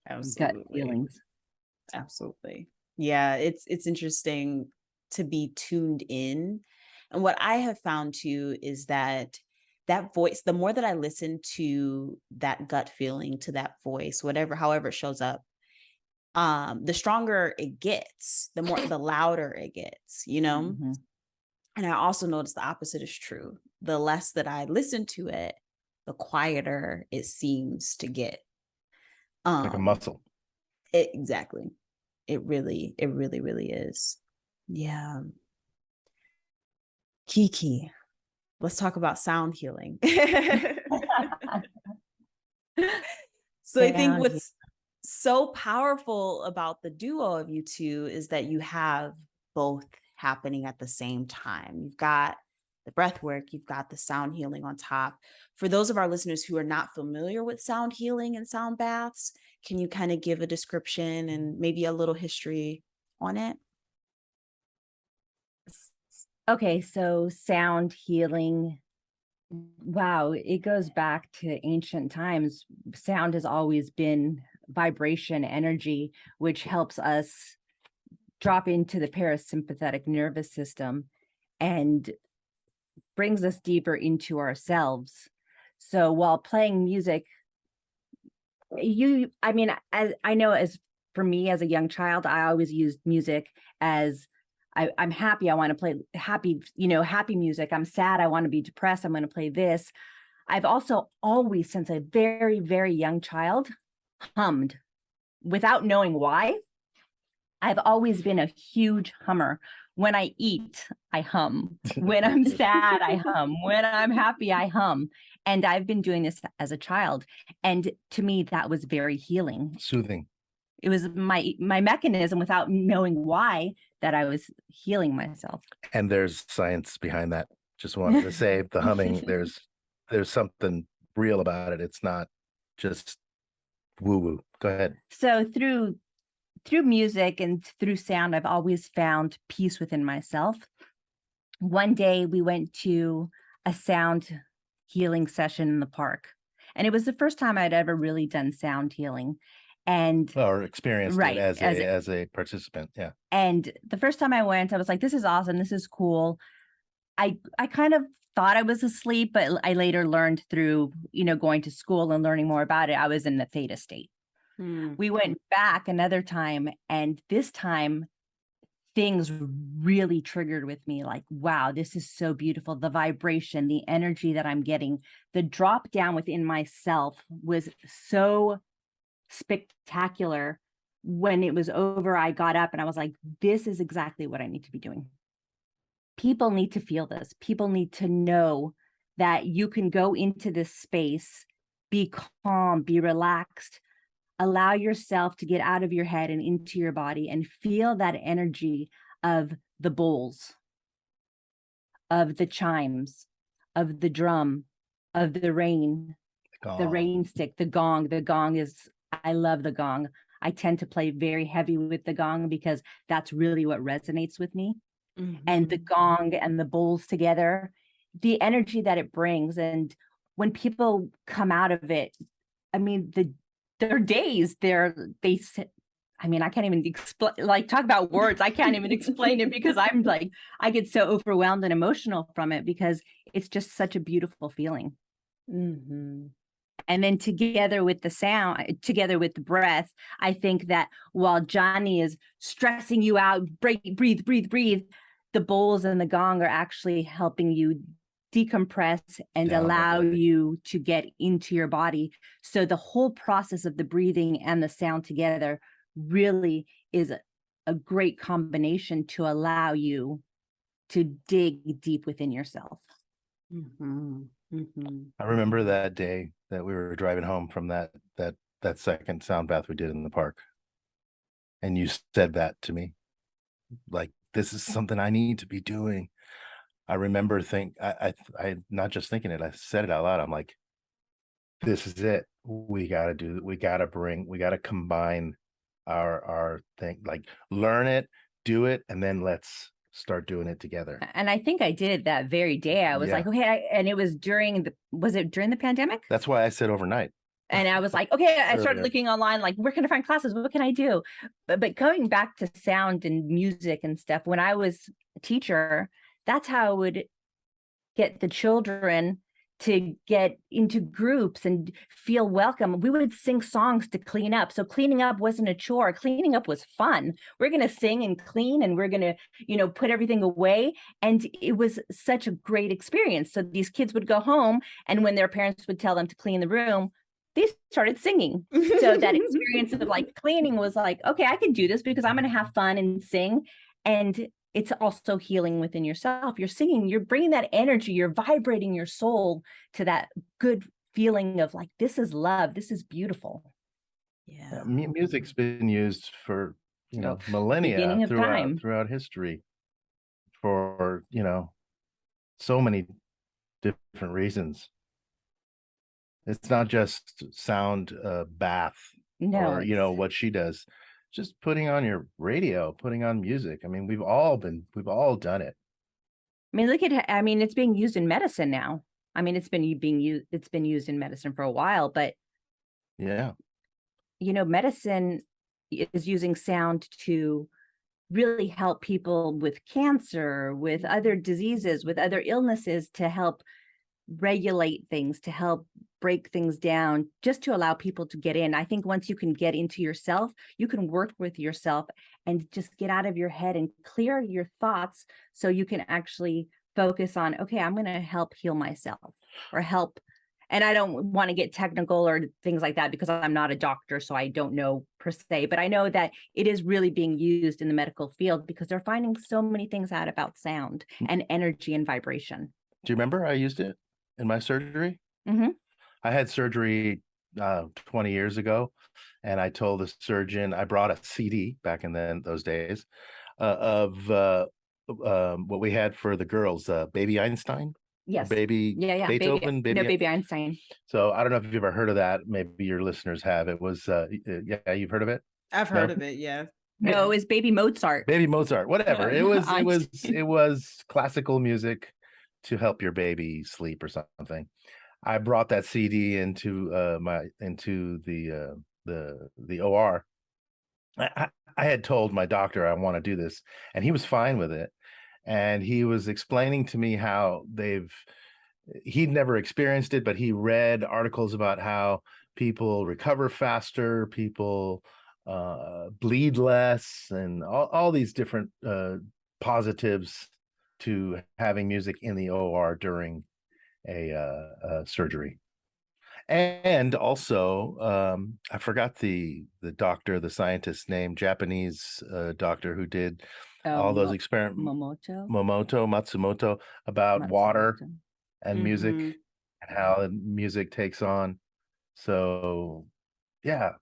Absolutely. Gut feelings. Absolutely. Yeah, it's interesting to be tuned in. And what I have found too is that voice, the more that I listen to that gut feeling, to that voice, however it shows up, the stronger it gets, the louder it gets, you know? Mm-hmm. And I also notice the opposite is true. The less that I listen to it, the quieter it seems to get. Like a muscle. Exactly. It really is. Yeah. Kiki, let's talk about sound healing. So I think what's so powerful about the duo of you two is that you have both happening at the same time. You've got the breath work, you've got the sound healing on top. For those of our listeners who are not familiar with sound healing and sound baths, can you kind of give a description and maybe a little history on it? Okay, so sound healing. Wow, it goes back to ancient times. Sound has always been vibration, energy, which helps us drop into the parasympathetic nervous system and brings us deeper into ourselves. So while playing music, as I know, as for me as a young child, I always used music as I'm happy. I want to play happy music. I'm sad. I want to be depressed. I'm going to play this. I've also always, since a very, very young child, hummed without knowing why. I've always been a huge hummer. When I eat, I hum. When I'm sad, I hum. When I'm happy, I hum. And I've been doing this as a child. And to me, that was very healing. Soothing. It was my mechanism without knowing why that I was healing myself. And there's science behind that. Just wanted to say the humming, there's something real about it. It's not just woo-woo. Go ahead. So through music and through sound, I've always found peace within myself. One day we went to a sound healing session in the park, and it was the first time I'd ever really done sound healing. Or experienced it as a participant. Yeah. And the first time I went, I was like, this is awesome. This is cool. I kind of thought I was asleep, but I later learned through, going to school and learning more about it, I was in the theta state. We went back another time, and this time things really triggered with me, like, wow, this is so beautiful. The vibration, the energy that I'm getting, the drop down within myself was so spectacular. When it was over, I got up and I was like, this is exactly what I need to be doing. People need to feel this. People need to know that you can go into this space, be calm, be relaxed, allow yourself to get out of your head and into your body and feel that energy of the bowls, of the chimes, of the drum, of the rain, the rain stick, the gong. The gong is, I love the gong. I tend to play very heavy with the gong because that's really what resonates with me. And the gong and the bowls together, the energy that it brings. And when people come out of it, I mean, their days, I mean, I can't even explain, like, talk about words. I can't even explain it because I'm like, I get so overwhelmed and emotional from it because it's just such a beautiful feeling. And then together with the sound, together with the breath, I think that while Johnny is stressing you out, breathe, the bowls and the gong are actually helping you decompress and allow you to get into your body. So the whole process of the breathing and the sound together really is a great combination to allow you to dig deep within yourself. I remember that day that we were driving home from that second sound bath we did in the park, and you said that to me, like, this is something I need to be doing. I remember I not just thinking it, I said it out loud. I'm like, this is it. We got to combine our thing, like, learn it, do it, and then let's start doing it together. And I think I did that very day. I was like, okay, and it was was it during the pandemic? That's why I said overnight. And I was like, okay, I started looking online, like, where can I find classes? What can I do? But going back to sound and music and stuff, when I was a teacher, that's how I would get the children to get into groups and feel welcome. We would sing songs to clean up. So cleaning up wasn't a chore. Cleaning up was fun. We're going to sing and clean, and we're going to, put everything away. And it was such a great experience. So these kids would go home, and when their parents would tell them to clean the room, they started singing. So that experience of like cleaning was like, okay, I can do this because I'm going to have fun and sing. And it's also healing within yourself. You're singing, you're bringing that energy, you're vibrating your soul to that good feeling of like, this is love, this is beautiful. Yeah. Music's been used for, millennia throughout history for, so many different reasons. It's not just sound bath or, what she does. Just putting on your radio, putting on music. I mean, we've all done it. I mean, it's being used in medicine now. I mean, it's been used in medicine for a while, but yeah, medicine is using sound to really help people with cancer, with other diseases, with other illnesses, to help regulate things, to help break things down, just to allow people to get in. I think once you can get into yourself, you can work with yourself and just get out of your head and clear your thoughts so you can actually focus on, okay, I'm going to help heal myself or help. And I don't want to get technical or things like that because I'm not a doctor, so I don't know per se, but I know that it is really being used in the medical field because they're finding so many things out about sound and energy and vibration. Do you remember I used it in my surgery? I had surgery 20 years ago, and I told the surgeon, I brought a CD back in those days of what we had for the girls, Baby Einstein. Yes. Baby Beethoven. Baby Einstein. So I don't know if you've ever heard of that. Maybe your listeners have. It was, you've heard of it? I've heard of it, yeah. No, it was Baby Mozart. Baby Mozart, whatever. It was classical music to help your baby sleep or something. I brought that CD into the OR. I had told my doctor I want to do this, and he was fine with it. And he was explaining to me how he'd never experienced it, but he read articles about how people recover faster, people bleed less, and all these different positives to having music in the OR during a surgery. And also, I forgot the scientist's name, Japanese doctor who did all those experiments. Matsumoto, about water and music and how music takes on. So yeah,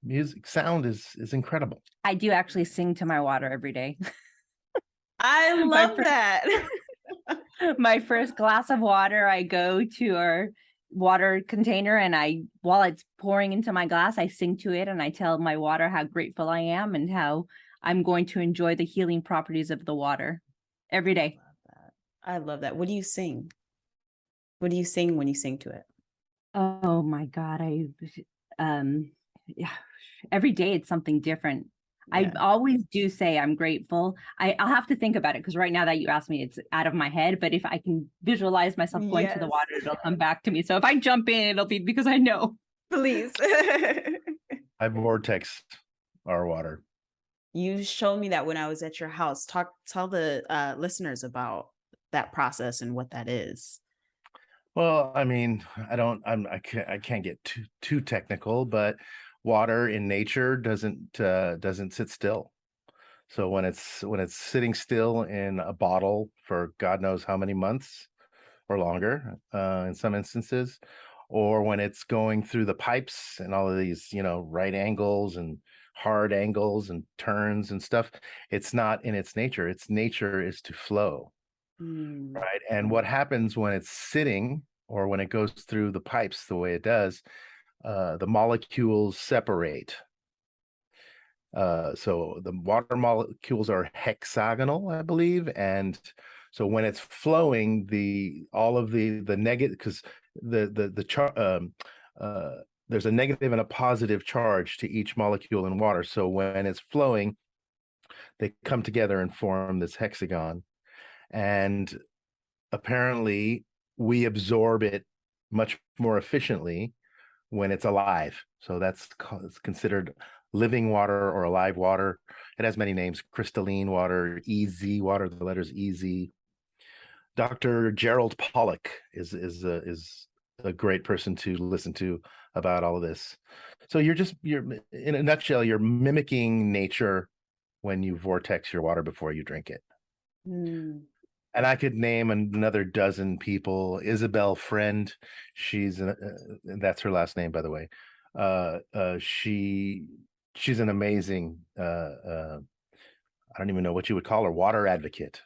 sound is incredible. I do actually sing to my water every day. I love that. My first glass of water, I go to our water container, and while it's pouring into my glass, I sing to it and I tell my water how grateful I am and how I'm going to enjoy the healing properties of the water every day. I love that. What do you sing? What do you sing when you sing to it? Oh my God. Yeah, every day it's something different. I always do say I'm grateful. I'll have to think about it because right now that you asked me, it's out of my head. But if I can visualize myself going to the water, it'll come back to me. So if I jump in, it'll be because I know. Please. I vortex our water. You showed me that when I was at your house. Tell the listeners about that process and what that is. Well, I mean, I can't get too technical, but water in nature doesn't sit still. So when it's sitting still in a bottle for God knows how many months or longer, in some instances, or when it's going through the pipes and all of these, right angles and hard angles and turns and stuff, it's not in its nature. Its nature is to flow. Right. And what happens when it's sitting or when it goes through the pipes the way it does, the molecules separate. So the water molecules are hexagonal, I believe. And so when it's flowing, all of the negative, because there's a negative and a positive charge to each molecule in water. So when it's flowing, they come together and form this hexagon. And apparently we absorb it much more efficiently when it's alive. So it's considered living water or alive water. It has many names: crystalline water, EZ water, the letters EZ. Dr. Gerald Pollock is a great person to listen to about all of this. So you're in a nutshell, you're mimicking nature when you vortex your water before you drink it. And I could name another dozen people. Isabel Friend, that's her last name, by the way. She's an amazing, I don't even know what you would call her, water advocate.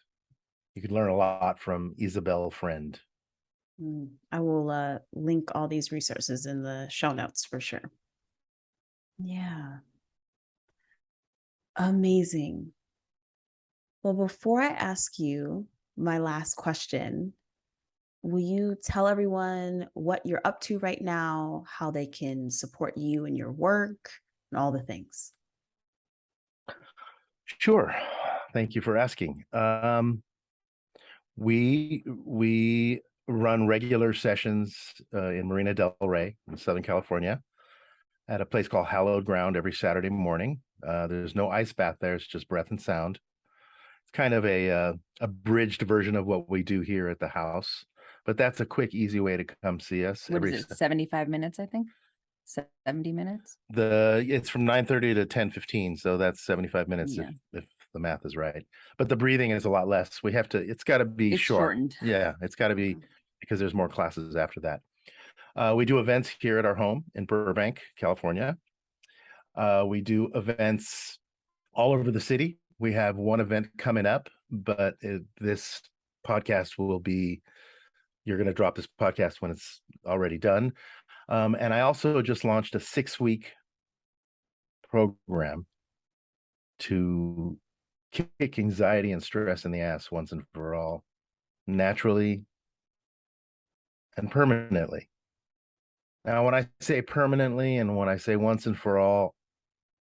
You could learn a lot from Isabel Friend. I will link all these resources in the show notes for sure. Yeah. Amazing. Well, before I ask you my last question, will you tell everyone what you're up to right now, how they can support you in your work, and all the things? Sure. Thank you for asking. We run regular sessions in Marina del Rey in Southern California at a place called Hallowed Ground every Saturday morning. There's no ice bath there. It's just breath and sound. It's kind of a abridged version of what we do here at the house, but that's a quick, easy way to come see us. What is it, 75 minutes, I think? 70 minutes? It's from 9:30 to 10:15, so that's 75 minutes if the math is right. But the breathing is a lot less. It's got to be short. Shortened. Yeah, it's got to be because there's more classes after that. We do events here at our home in Burbank, California. We do events all over the city. We have one event coming up, but this podcast you're going to drop this podcast when it's already done. And I also just launched a 6-week program to kick anxiety and stress in the ass once and for all, naturally and permanently. Now, when I say permanently and when I say once and for all,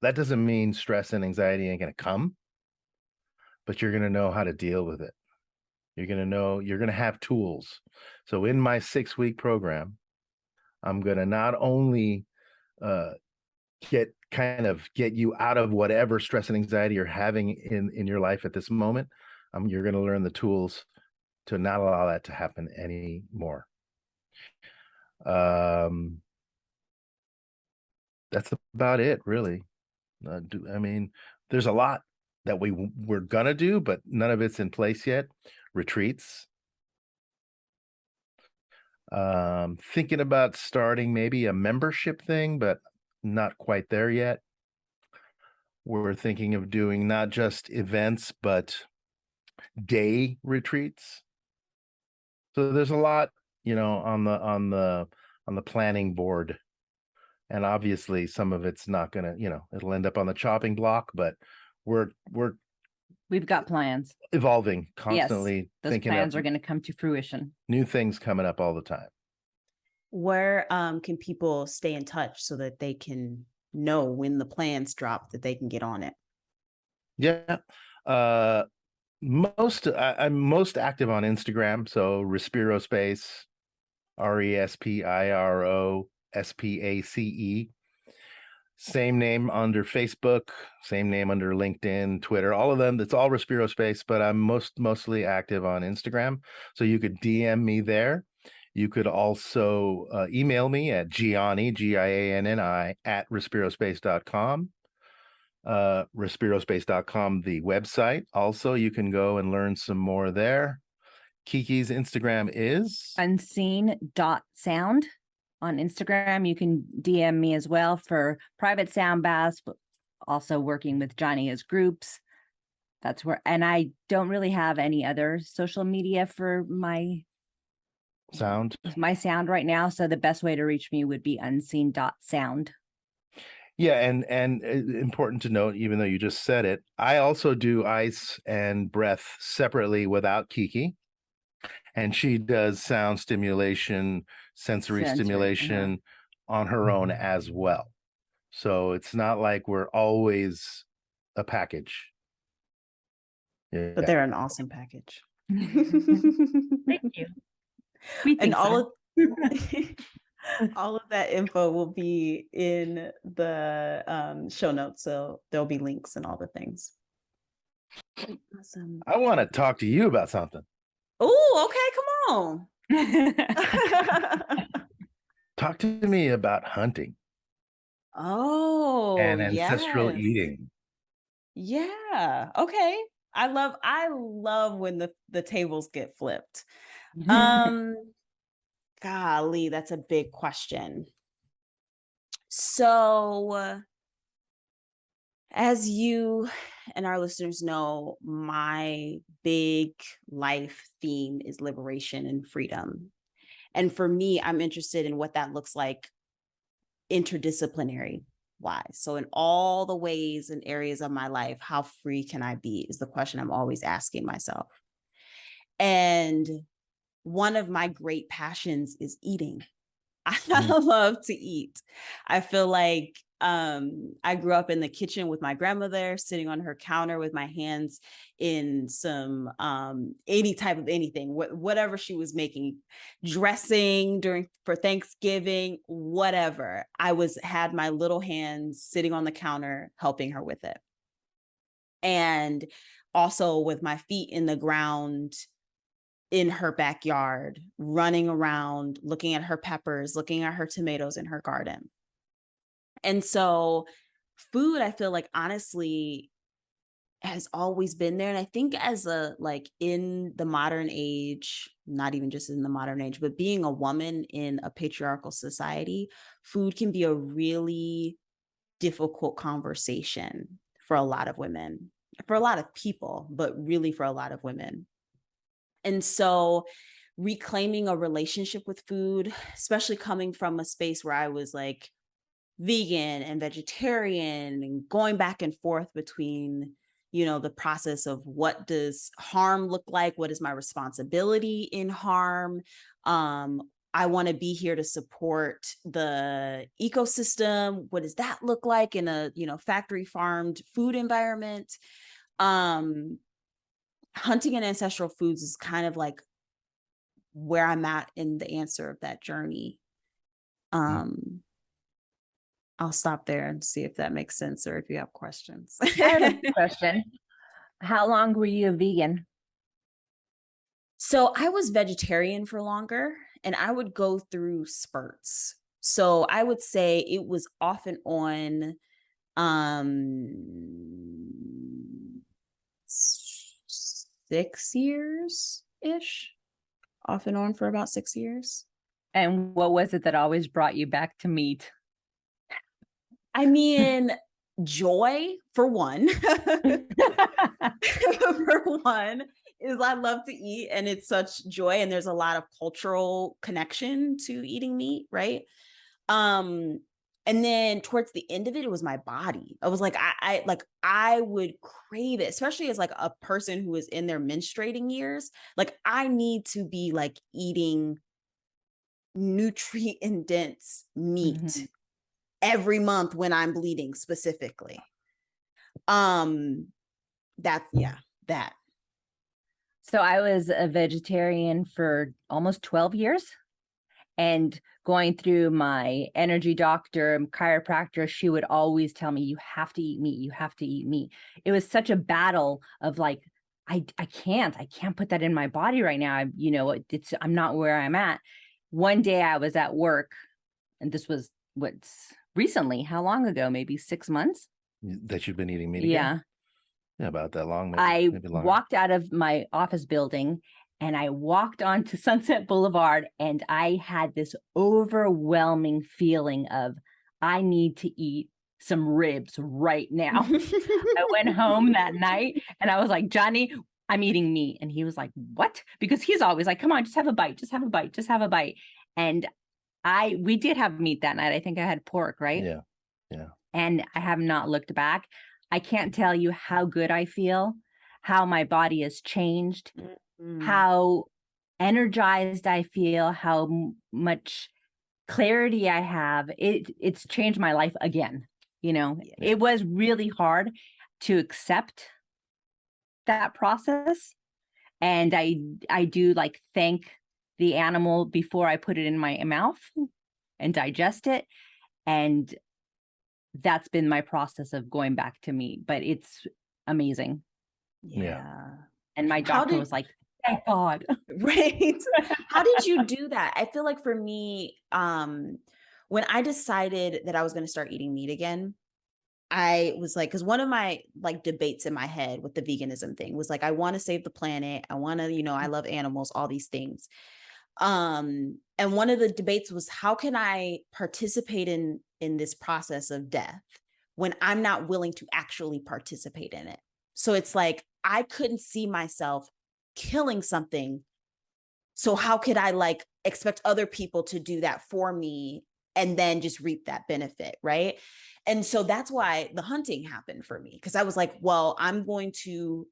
that doesn't mean stress and anxiety ain't going to come, but you're going to know how to deal with it. You're going to have tools. So in my 6-week program, I'm going to not only get you out of whatever stress and anxiety you're having in your life at this moment. You're going to learn the tools to not allow that to happen anymore. That's about it, really. I mean, there's a lot that we're going to do, but none of it's in place yet. Retreats. Thinking about starting maybe a membership thing, but not quite there yet. We're thinking of doing not just events, but day retreats. So there's a lot, on the on the planning board. And obviously some of it's not gonna, it'll end up on the chopping block, but we've got plans. Evolving Yes, constantly. those thinking plans of are going to come to fruition. new things coming up all the time. Where can people stay in touch so that they can know when the plans drop, that they can get on it? Yeah. I'm most active on Instagram. So Respirospace, RESPIROSPACE. Same name under Facebook, same name under LinkedIn, Twitter, all of them. It's all Respirospace, but I'm mostly active on Instagram. So you could DM me there. You could also email me at Gianni, Gianni, at respirospace.com. Respirospace.com, the website. Also, you can go and learn some more there. Kiki's Instagram is unseen.sound. On Instagram, you can DM me as well for private sound baths, but also working with Johnny as groups. That's where, and I don't really have any other social media for my sound right now. So the best way to reach me would be unseen.sound. Yeah, and important to note, even though you just said it, I also do ice and breath separately without Kiki. And she does sound stimulation, sensory stimulation on her own as well. So it's not like we're always a package. Yeah. But they're an awesome package. Thank you. And all of that info will be in the show notes. So there'll be links and all the things. Awesome. I want to talk to you about something. Oh, okay. Come on. Talk to me about hunting. Oh, and ancestral eating. Yeah. Okay. I love when the tables get flipped. Golly, that's a big question. So, as you and our listeners know, my big life theme is liberation and freedom. And for me, I'm interested in what that looks like interdisciplinary wise. So in all the ways and areas of my life, how free can I be is the question I'm always asking myself. And one of my great passions is eating. I love to eat. I feel like I grew up in the kitchen with my grandmother, sitting on her counter with my hands in some any type of anything, whatever she was making, dressing for Thanksgiving, whatever. I had my little hands sitting on the counter helping her with it. And also with my feet in the ground in her backyard, running around, looking at her peppers, looking at her tomatoes in her garden. And so food, I feel like, honestly, has always been there. And I think in the modern age, not even just in the modern age, but being a woman in a patriarchal society, food can be a really difficult conversation for a lot of women, for a lot of people, but really for a lot of women. And so reclaiming a relationship with food, especially coming from a space where I was like vegan and vegetarian and going back and forth between, the process of what does harm look like? What is my responsibility in harm? I want to be here to support the ecosystem. What does that look like in a, factory farmed food environment? Hunting and ancestral foods is kind of like where I'm at in the answer of that journey. I'll stop there and see if that makes sense or if you have questions. I have a question. How long were you a vegan? So I was vegetarian for longer, and I would go through spurts. So I would say it was off and on 6 years-ish, off and on for about 6 years. And what was it that always brought you back to meat? I mean, joy, for one. For one, is I love to eat, and it's such joy, and there's a lot of cultural connection to eating meat, right? And then towards the end of it, it was my body. I was like, I would crave it, especially as like a person who is in their menstruating years. Like I need to be like eating nutrient dense meat every month when I'm bleeding specifically. That. So I was a vegetarian for almost 12 years, and going through my energy doctor, chiropractor, she would always tell me, you have to eat meat. You have to eat meat. It was such a battle of like, I can't put that in my body right now. I'm not where I'm at. One day I was at work, and this was recently, how long ago? Maybe 6 months. That you've been eating meat Yeah. again? Yeah, about that long. Maybe walked out of my office building and I walked onto Sunset Boulevard, and I had this overwhelming feeling of, I need to eat some ribs right now. I went home that night and I was like, Johnny, I'm eating meat. And he was like, what? Because he's always like, come on, just have a bite, just have a bite, just have a bite. And we did have meat that night. I think I had pork, right? Yeah. And I have not looked back. I can't tell you how good I feel, how my body has changed, how energized I feel, how much clarity I have. It's changed my life again. It was really hard to accept that process. And I do like thank the animal before I put it in my mouth and digest it. And that's been my process of going back to meat, but it's amazing. Yeah. And my doctor was like, thank God. Right. How did you do that? I feel like for me, when I decided that I was going to start eating meat again, I was like, because one of my like debates in my head with the veganism thing was like, I want to save the planet. I want to, I love animals, all these things. And one of the debates was, how can I participate in this process of death when I'm not willing to actually participate in it? So it's like, I couldn't see myself killing something. So how could I like expect other people to do that for me and then just reap that benefit, right? And so that's why the hunting happened for me, because I was like, well, I'm going to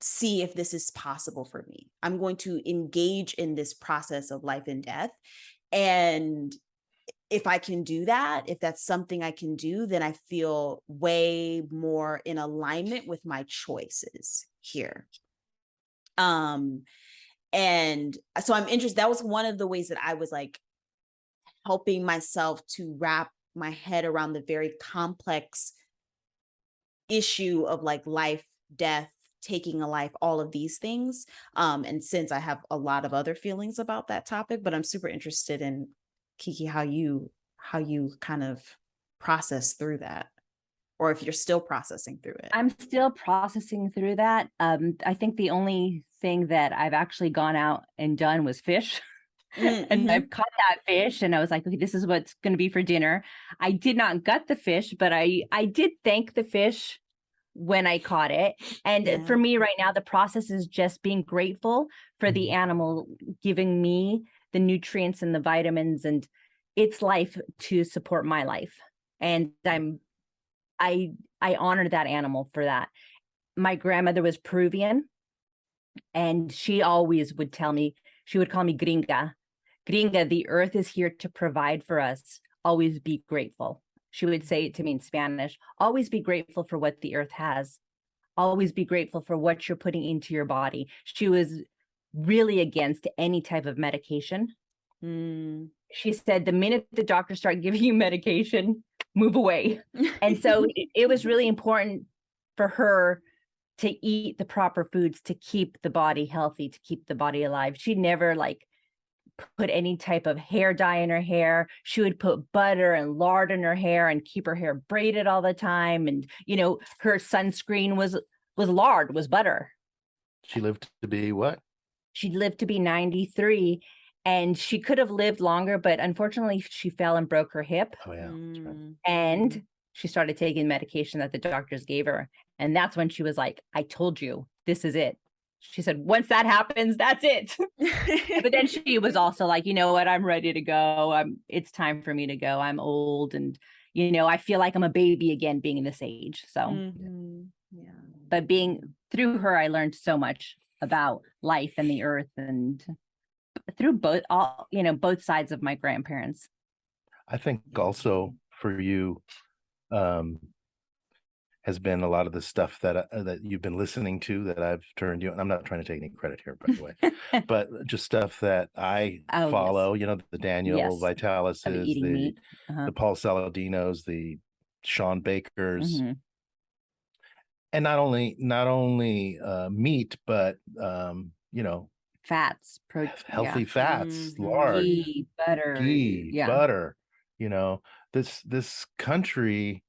see if this is possible for me. I'm going to engage in this process of life and death. And if I can do that, if that's something I can do, then I feel way more in alignment with my choices here. And so I'm interested. That was one of the ways that I was like helping myself to wrap my head around the very complex issue of like life, death, taking a life, all of these things. And since I have a lot of other feelings about that topic, but I'm super interested in, Kiki, how you kind of process through that, or if you're still processing through it. I'm still processing through that. I think the only thing that I've actually gone out and done was fish. And I've caught that fish and I was like, okay, this is what's going to be for dinner. I did not gut the fish, but I did thank the fish when I caught it. And for me right now, the process is just being grateful for the animal giving me the nutrients and the vitamins and its life to support my life. And I honor that animal for that. My grandmother was Peruvian, and she always would tell me, she would call me gringa. Gringa, the earth is here to provide for us. Always be grateful. She would say it to me in Spanish. Always be grateful for what the earth has. Always be grateful for what you're putting into your body. She was really against any type of medication. She said, the minute the doctors start giving you medication, move away. And so it was really important for her to eat the proper foods to keep the body healthy, to keep the body alive. She never like put any type of hair dye in her hair. She would put butter and lard in her hair and keep her hair braided all the time. And, her sunscreen was lard, was butter. She lived to be what? She lived to be 93. And she could have lived longer, but unfortunately she fell and broke her hip. Oh yeah. That's right. And she started taking medication that the doctors gave her. And that's when she was like, I told you, this is it. She said, once that happens, that's it. But then she was also like, you know what? I'm ready to go. It's time for me to go. I'm old. And, you know, I feel like I'm a baby again being this age. So, Yeah. but through her, I learned so much about life and the earth, and through both sides of my grandparents. I think also for you, has been a lot of the stuff that you've been listening to that I've turned you. And I'm not trying to take any credit here, by the way, but just stuff that I follow. Yes. You know, the Daniel Vitalises, the Paul Saladinos, the Sean Bakers, and not only meat, but you know, fats, healthy fats, lard, ghee, butter, you know, this country.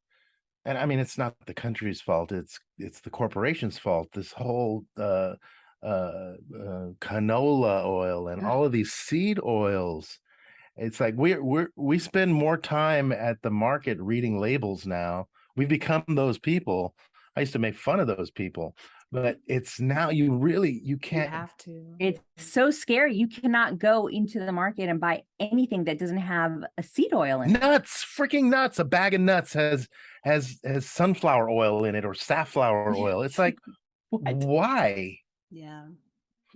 And I mean, it's not the country's fault. It's the corporation's fault. This whole canola oil and all of these seed oils. It's like we spend more time at the market reading labels now. We've become those people. I used to make fun of those people, but it's now you can't. You have to. It's so scary. You cannot go into the market and buy anything that doesn't have a seed oil in it. Freaking nuts. A bag of nuts has sunflower oil in it or safflower oil. It's like, why? Yeah.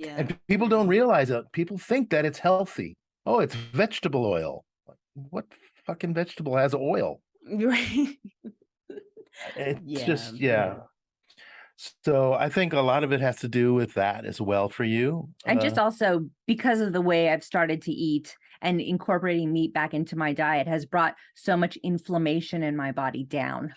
And people don't realize it. People think that it's healthy. Oh, it's vegetable oil. What fucking vegetable has oil? Right. It's just. So I think a lot of it has to do with that as well for you. And just also because of the way I've started to eat and incorporating meat back into my diet has brought so much inflammation in my body down.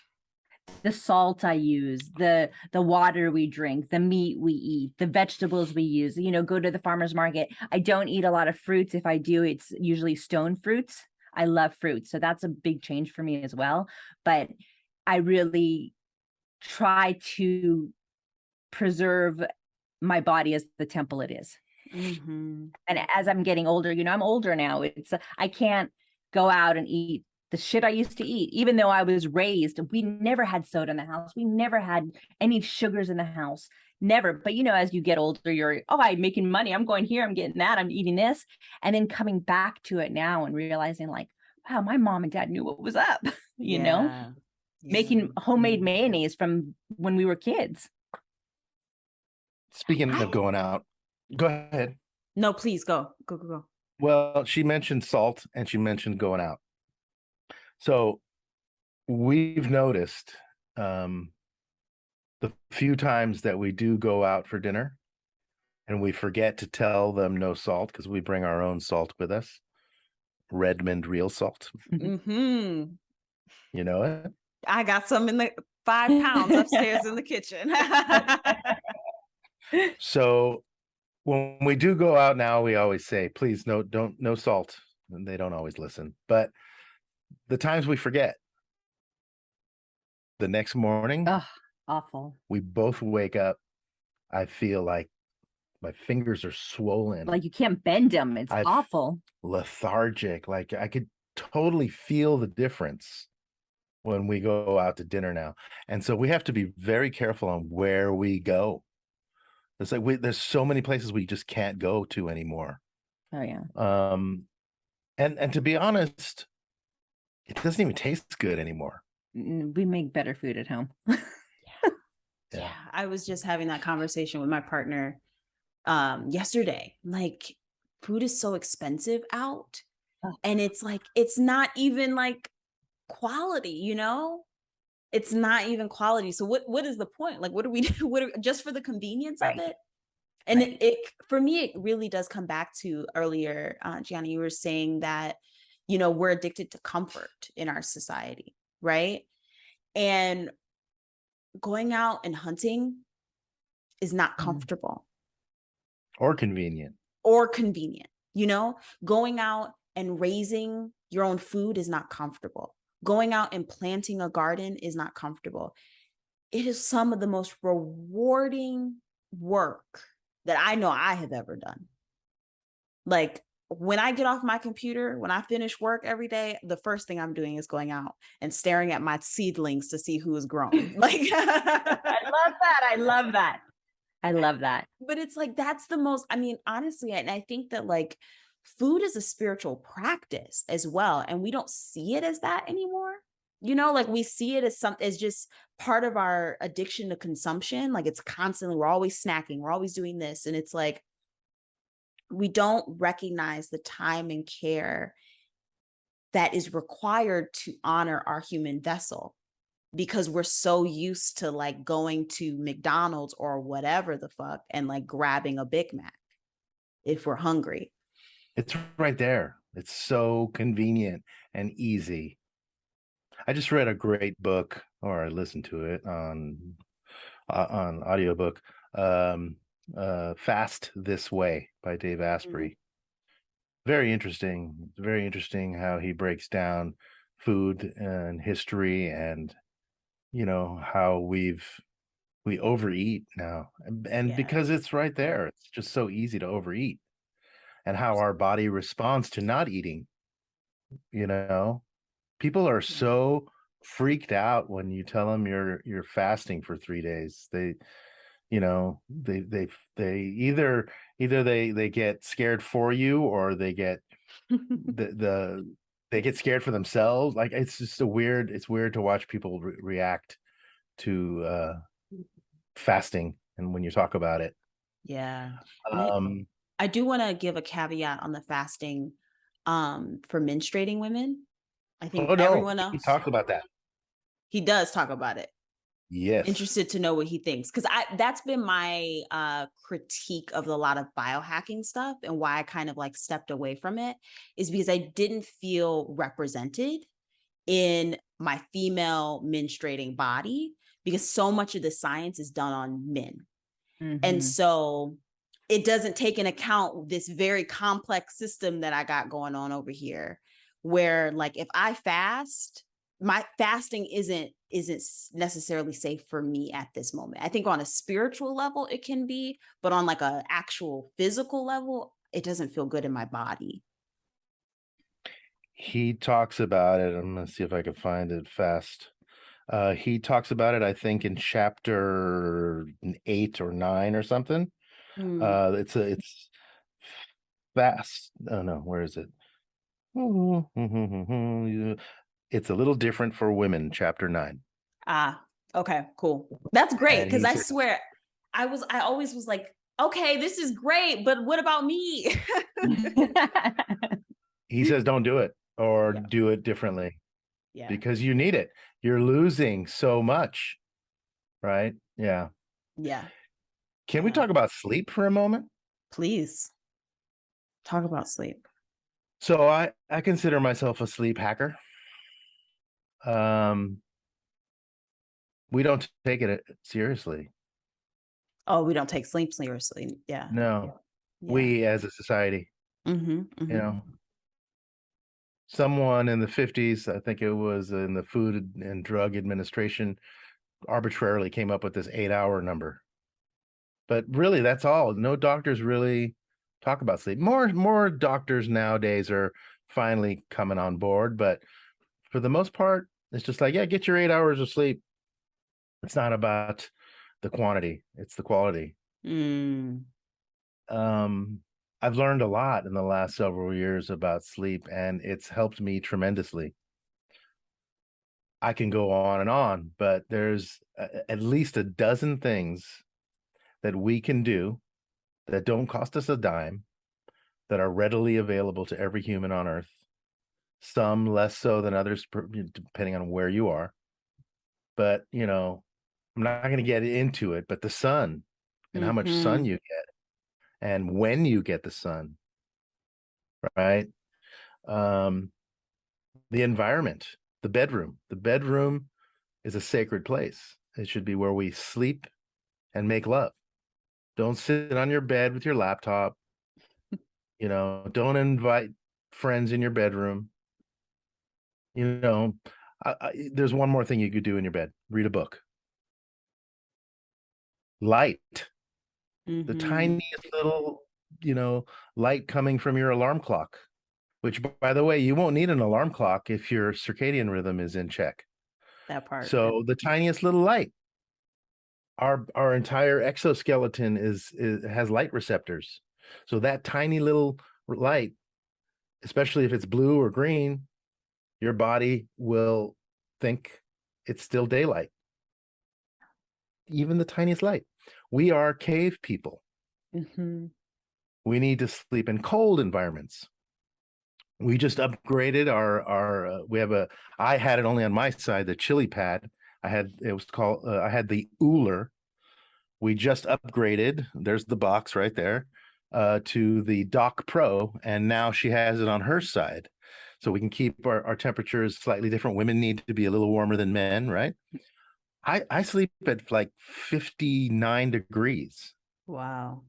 The salt I use, the water we drink, the meat we eat, the vegetables we use, you know, go to the farmer's market. I don't eat a lot of fruits. If I do, it's usually stone fruits. I love fruits. So that's a big change for me as well. But I really try to preserve my body as the temple it is. And as I'm getting older, you know, I'm older now. I can't go out and eat the shit I used to eat, even though I was raised. We never had soda in the house. We never had any sugars in the house. Never. But, you know, as you get older, I'm making money. I'm going here. I'm getting that. I'm eating this. And then coming back to it now and realizing like, wow, my mom and dad knew what was up, you know, making homemade mayonnaise from when we were kids. Speaking of going out, go ahead. No, please go. Well, she mentioned salt and she mentioned going out. So we've noticed the few times that we do go out for dinner and we forget to tell them no salt because we bring our own salt with us. Redmond real salt. You know it? I got some in the 5 pounds upstairs in the kitchen. So when we do go out now, we always say, please, no salt. And they don't always listen. But the times we forget, the next morning, awful. We both wake up. I feel like my fingers are swollen. Like you can't bend them. It's awful. Lethargic. Like I could totally feel the difference when we go out to dinner now. And so we have to be very careful on where we go. It's like there's so many places we just can't go to anymore. Oh yeah. And to be honest, it doesn't even taste good anymore. We make better food at home. Yeah. I was just having that conversation with my partner yesterday. Like food is so expensive out. And it's like, it's not even like quality, you know? It's not even quality. So what is the point? Like, what do we do? Just for the convenience of it? And it for me, it really does come back to earlier, Gianni, you were saying that, you know, we're addicted to comfort in our society, right? And going out and hunting is not comfortable. Or convenient. You know, going out and raising your own food is not comfortable. Going out and planting a garden is not comfortable. It is some of the most rewarding work that I know I have ever done. Like when I get off my computer, when I finish work every day, the first thing I'm doing is going out and staring at my seedlings to see who is growing. Like I love that. I love that. But it's like, that's the most, I mean, honestly, and I think that like food is a spiritual practice as well. And we don't see it as that anymore. You know, like we see it as as just part of our addiction to consumption. Like it's constantly, we're always snacking, we're always doing this. And it's like, we don't recognize the time and care that is required to honor our human vessel, because we're so used to like going to McDonald's or whatever the fuck and like grabbing a Big Mac if we're hungry. It's right there. It's so convenient and easy. I just read a great book, or I listened to it on audiobook, Fast This Way by Dave Aspery. Very interesting how he breaks down food and history, and you know how we overeat now, and because it's right there, it's just so easy to overeat, and how our body responds to not eating. You know, people are so freaked out when you tell them you're fasting for 3 days. They, you know, they either they get scared for you, or they get they get scared for themselves. Like it's just it's weird to watch people react to fasting, and when you talk about it. Yeah. I do want to give a caveat on the fasting for menstruating women. I think everyone else, he talks about that. He does talk about it. Yes. Interested to know what he thinks, because that's been my critique of a lot of biohacking stuff, and why I kind of like stepped away from it, is because I didn't feel represented in my female menstruating body, because so much of the science is done on men. And so it doesn't take into account this very complex system that I got going on over here, where like if I fast, my fasting isn't necessarily safe for me at this moment. I think on a spiritual level it can be, but on like a actual physical level, it doesn't feel good in my body. He talks about it. I'm gonna see if I can find it fast. He talks about it, I think, in chapter 8 or 9 or something. It's fast. Oh no, where is it? It's a little different for women, chapter 9. Okay, cool. That's great, because I said, swear I always was like, okay, this is great, but what about me? He says don't do it, or do it differently. Yeah. Because you need it. You're losing so much. Right? Yeah. Yeah. Can we talk about sleep for a moment? Please. Talk about sleep. So I consider myself a sleep hacker. We don't take it seriously. Oh, we don't take sleep seriously. Yeah. No. Yeah. We as a society. You know. Someone in the 50s, I think it was in the Food and Drug Administration, arbitrarily came up with this 8-hour number. But really, that's all. No doctors really talk about sleep. More doctors nowadays are finally coming on board, but for the most part, it's just like, yeah, get your 8 hours of sleep. It's not about the quantity, it's the quality. I've learned a lot in the last several years about sleep, and it's helped me tremendously. I can go on, but there's at least a dozen things that we can do that don't cost us a dime, that are readily available to every human on Earth. Some less so than others, depending on where you are. But, you know, I'm not going to get into it, but the sun and how much sun you get, and when you get the sun, right? The environment, the bedroom. The bedroom is a sacred place. It should be where we sleep and make love. Don't sit on your bed with your laptop. You know, don't invite friends in your bedroom. You know, there's one more thing you could do in your bed. Read a book. Light. The tiniest little, you know, light coming from your alarm clock, which, by the way, you won't need an alarm clock if your circadian rhythm is in check. That part. So the tiniest little light, our entire exoskeleton has light receptors. So that tiny little light, especially if it's blue or green, your body will think it's still daylight. Even the tiniest light. We are cave people. Mhm. We need to sleep in cold environments. We just upgraded our we have I had it only on my side, the chili pad. I had the Uller. We just upgraded. There's the box right there, to the Dock Pro, and now she has it on her side. So we can keep our temperatures slightly different. Women need to be a little warmer than men, right? I sleep at like 59 degrees. Wow.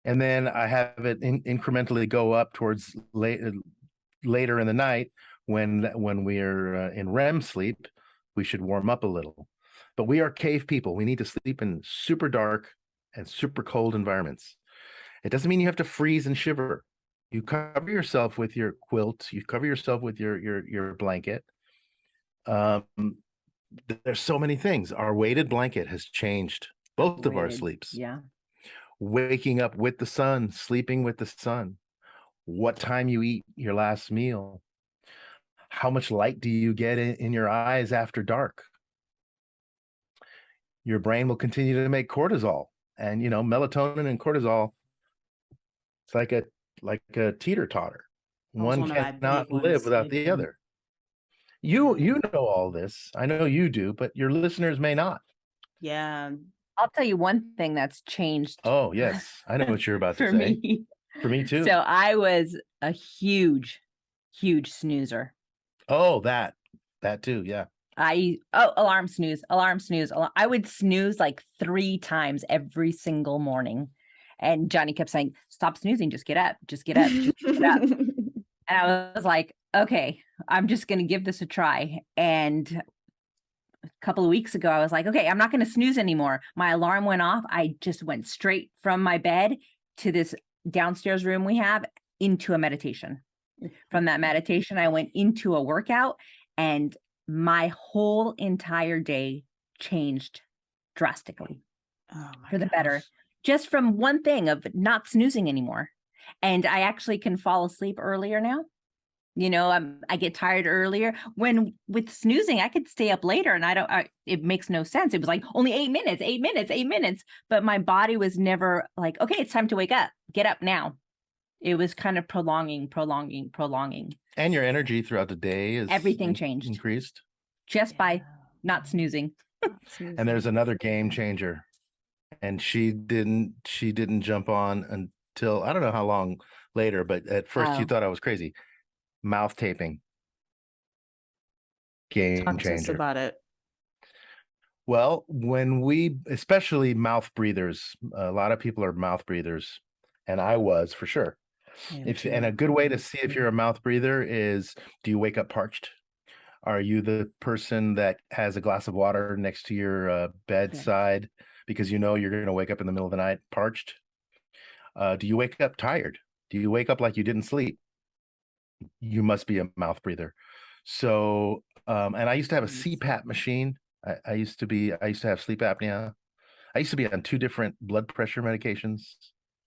And then I have it incrementally go up towards later in the night when we're in REM sleep. We should warm up a little. But we are cave people. We need to sleep in super dark and super cold environments. It doesn't mean you have to freeze and shiver. You cover yourself with your quilt. You cover yourself with your blanket. There's so many things. Our weighted blanket has changed both of our sleeps. Yeah. Waking up with the sun, sleeping with the sun, what time you eat your last meal, how much light do you get in your eyes after dark. Your brain will continue to make cortisol, and melatonin and cortisol, it's like a teeter-totter. One cannot live without the other. You know all this. I know you do, but your listeners may not. Yeah. I'll tell you one thing that's changed. Oh, yes. I know what you're about to for say. me. For me too. So I was a huge snoozer. Oh, that too. Yeah. Alarm snooze. I would snooze like 3 times every single morning. And Johnny kept saying, stop snoozing, just get up, just get up, just get up. And I was like, okay, I'm just going to give this a try. And a couple of weeks ago, I was like, okay, I'm not going to snooze anymore. My alarm went off. I just went straight from my bed to this downstairs room we have into a meditation. From that meditation, I went into a workout, and my whole entire day changed drastically for the better, just from one thing of not snoozing anymore. And I actually can fall asleep earlier now. I get tired earlier. When with snoozing, I could stay up later, and it makes no sense. It was like only 8 minutes, but my body was never like, okay, it's time to wake up, get up now. It was kind of prolonging. And your energy throughout the day is everything changed, increased just by not snoozing. And there's another game changer, and she didn't jump on until I don't know how long later, but at first you thought I was crazy. Mouth taping. Game Talk changer. to us about it. Well, especially mouth breathers, a lot of people are mouth breathers, and I was for sure. And a good way to see if you're a mouth breather is, do you wake up parched? Are you the person that has a glass of water next to your bedside because you're going to wake up in the middle of the night parched? Do you wake up tired? Do you wake up like you didn't sleep? You must be a mouth breather. So, and I used to have a CPAP machine. I used to have sleep apnea. I used to be on 2 different blood pressure medications.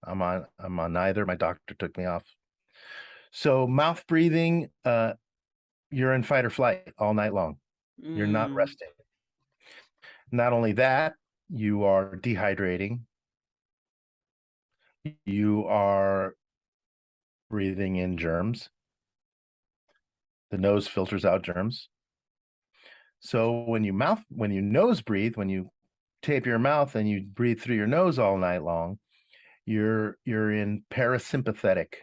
I'm on neither. My doctor took me off. So mouth breathing, you're in fight or flight all night long. You're not resting. Not only that, you are dehydrating. You are breathing in germs. The nose filters out germs. So when you nose breathe, when you tape your mouth and you breathe through your nose all night long, you're in parasympathetic,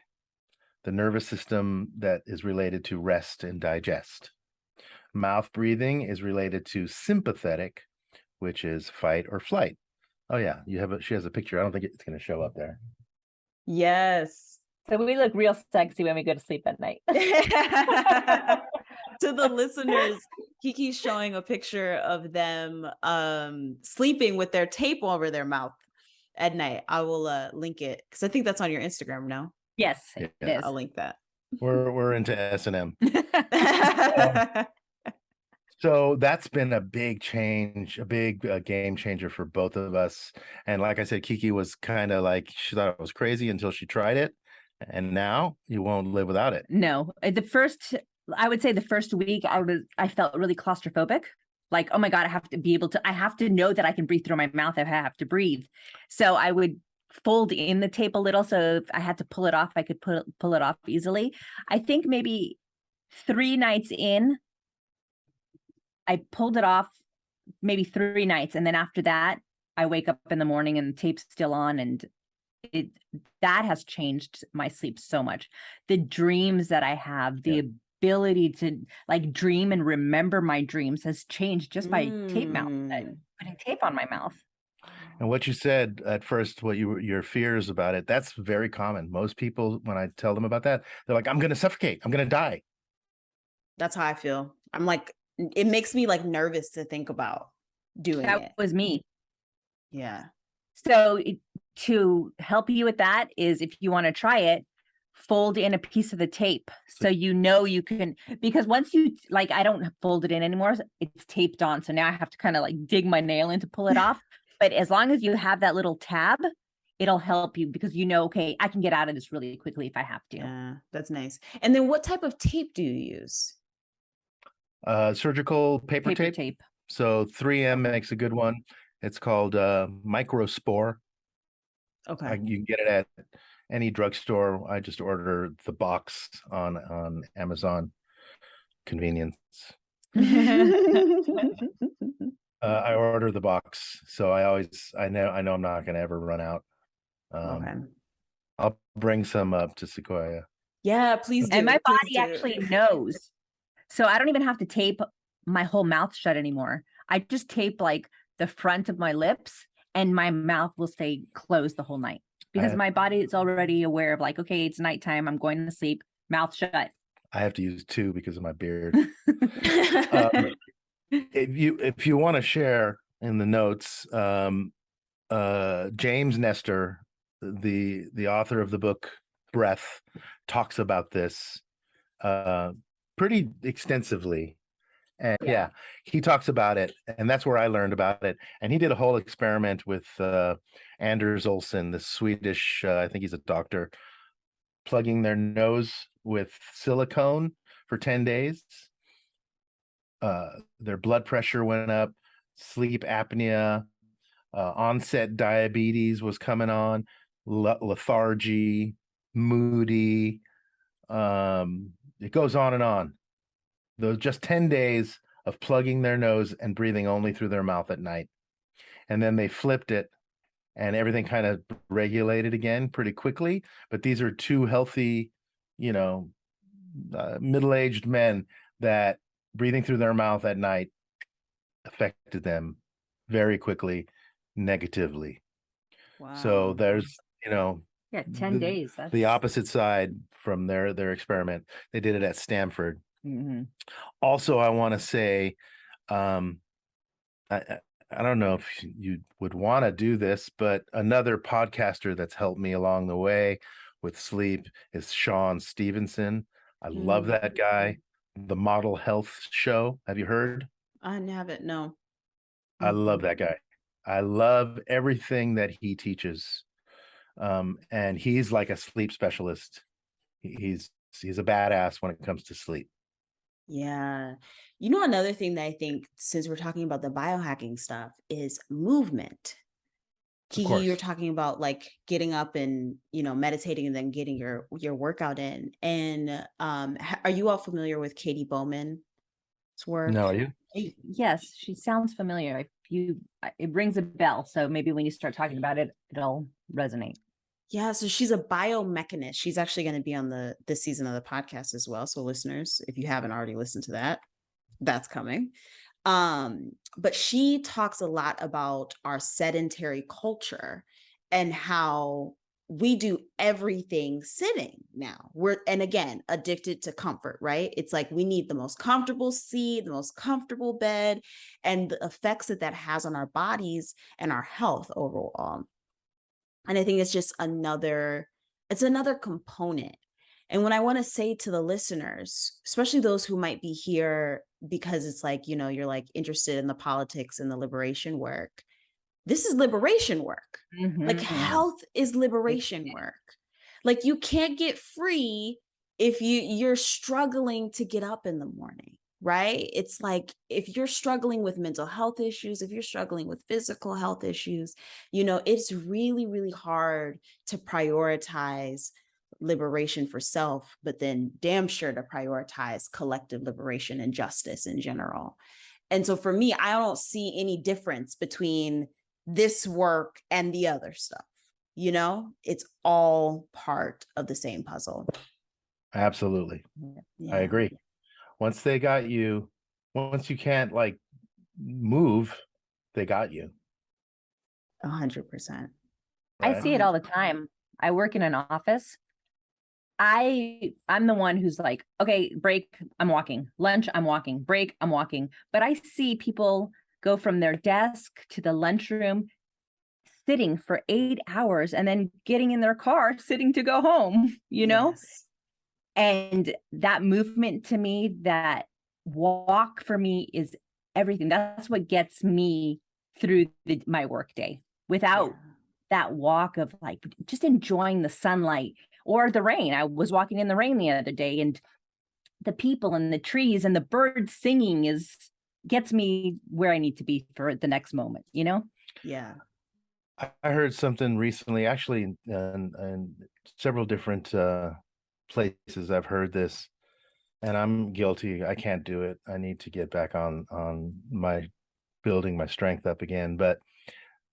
the nervous system that is related to rest and digest. Mouth breathing is related to sympathetic, which is fight or flight. Oh yeah, she has a picture. I don't think it's going to show up there. Yes. So we look real sexy when we go to sleep at night. To the listeners, Kiki's showing a picture of them sleeping with their tape over their mouth at night. I will link it because I think that's on your Instagram now. Yes, it is. I'll link that. We're into S&M. So that's been a big change, a big game changer for both of us. And like I said, Kiki was kind of like, she thought it was crazy until she tried it. And now you won't live without it. No, I would say the first week I felt really claustrophobic. Like, oh my God, I have to know that I can breathe through my mouth if I have to breathe. So I would fold in the tape a little. So if I had to pull it off, I could pull it off easily. I think maybe 3 nights in, I pulled it off maybe 3 nights. And then after that, I wake up in the morning and the tape's still on, and that has changed my sleep so much. The dreams that I have, the ability to like dream and remember my dreams has changed just by putting tape on my mouth. And what you said at first, your fears about it, that's very common. Most people, when I tell them about that, they're like, I'm going to suffocate. I'm going to die. That's how I feel. I'm like, it makes me like nervous to think about doing it. That was me. Yeah. So to help you with that is, if you want to try it, fold in a piece of the tape. So you can, because once you like, I don't fold it in anymore. It's taped on. So now I have to kind of like dig my nail in to pull it off. But as long as you have that little tab, it'll help you, because okay, I can get out of this really quickly if I have to. Yeah, that's nice. And then what type of tape do you use? Surgical paper tape. So 3M makes a good one. It's called Microspore. Okay. You can get it at any drugstore. I just order the box on Amazon. Convenience. I order the box, so I know I'm not going to ever run out. Okay. I'll bring some up to Sequoia. Yeah, please do. And my body actually knows. So I don't even have to tape my whole mouth shut anymore. I just tape like the front of my lips, and my mouth will stay closed the whole night, because my body is already aware of like, okay, it's nighttime. I'm going to sleep, mouth shut. I have to use 2 because of my beard. If you want to share in the notes, James Nestor, the author of the book Breath, talks about this pretty extensively. And he talks about it, and that's where I learned about it. And he did a whole experiment with Anders Olsen, the Swedish, I think he's a doctor, plugging their nose with silicone for 10 days. Their blood pressure went up, sleep apnea, onset diabetes was coming on, lethargy, moody. It goes on and on. Those just 10 days of plugging their nose and breathing only through their mouth at night. And then they flipped it, and everything kind of regulated again pretty quickly. But these are 2 healthy, middle-aged men that breathing through their mouth at night affected them very quickly negatively. Wow. So there's 10 days. That's the opposite side from their experiment. They did it at Stanford. Mm-hmm. Also, I want to say, I don't know if you would want to do this, but another podcaster that's helped me along the way with sleep is Sean Stevenson. I love that guy. The Model Health Show. Have you heard? I haven't. No. I love that guy. I love everything that he teaches. And he's like a sleep specialist. He's a badass when it comes to sleep. Yeah. Another thing that I think, since we're talking about the biohacking stuff, is movement. Kiki, you're talking about like getting up and, meditating and then getting your workout in. And are you all familiar with Katie Bowman's work? No, are you? Yes, she sounds familiar. It rings a bell. So maybe when you start talking about it, it'll resonate. Yeah, so she's a biomechanist. She's actually going to be on this season of the podcast as well. So listeners, if you haven't already listened to that, that's coming. But she talks a lot about our sedentary culture and how we do everything sitting now. And again, addicted to comfort, right? It's like we need the most comfortable seat, the most comfortable bed, and the effects that has on our bodies and our health overall. And I think it's just another component. And what I want to say to the listeners, especially those who might be here because it's like, you know, you're like interested in the politics and the liberation work. This is liberation work. Like health is liberation work. Like you can't get free if you're struggling to get up in the morning, right? It's like if you're struggling with mental health issues, if you're struggling with physical health issues, you know, it's really, really hard to prioritize liberation for self, but then damn sure to prioritize collective liberation and justice in general. And so for me, I don't see any difference between this work and the other stuff. You know, it's all part of the same puzzle. Absolutely. Yeah. I agree. Once they got you, once you can't like move, they got you. 100%. Right? I see it all the time. I work in an office. I'm the one who's like, okay, break, I'm walking. Lunch, I'm walking. Break, I'm walking. But I see people go from their desk to the lunchroom, sitting for 8 hours and then getting in their car, sitting to go home, you know? Yes. And that movement to me, that walk for me is everything. That's what gets me through my work day. Without that walk of like just enjoying the sunlight or the rain. I was walking in the rain the other day, and the people and the trees and the birds singing gets me where I need to be for the next moment, you know? Yeah. I heard something recently, actually, in several different places I've heard this, and I'm guilty. I can't do it. I need to get back on my building my strength up again. But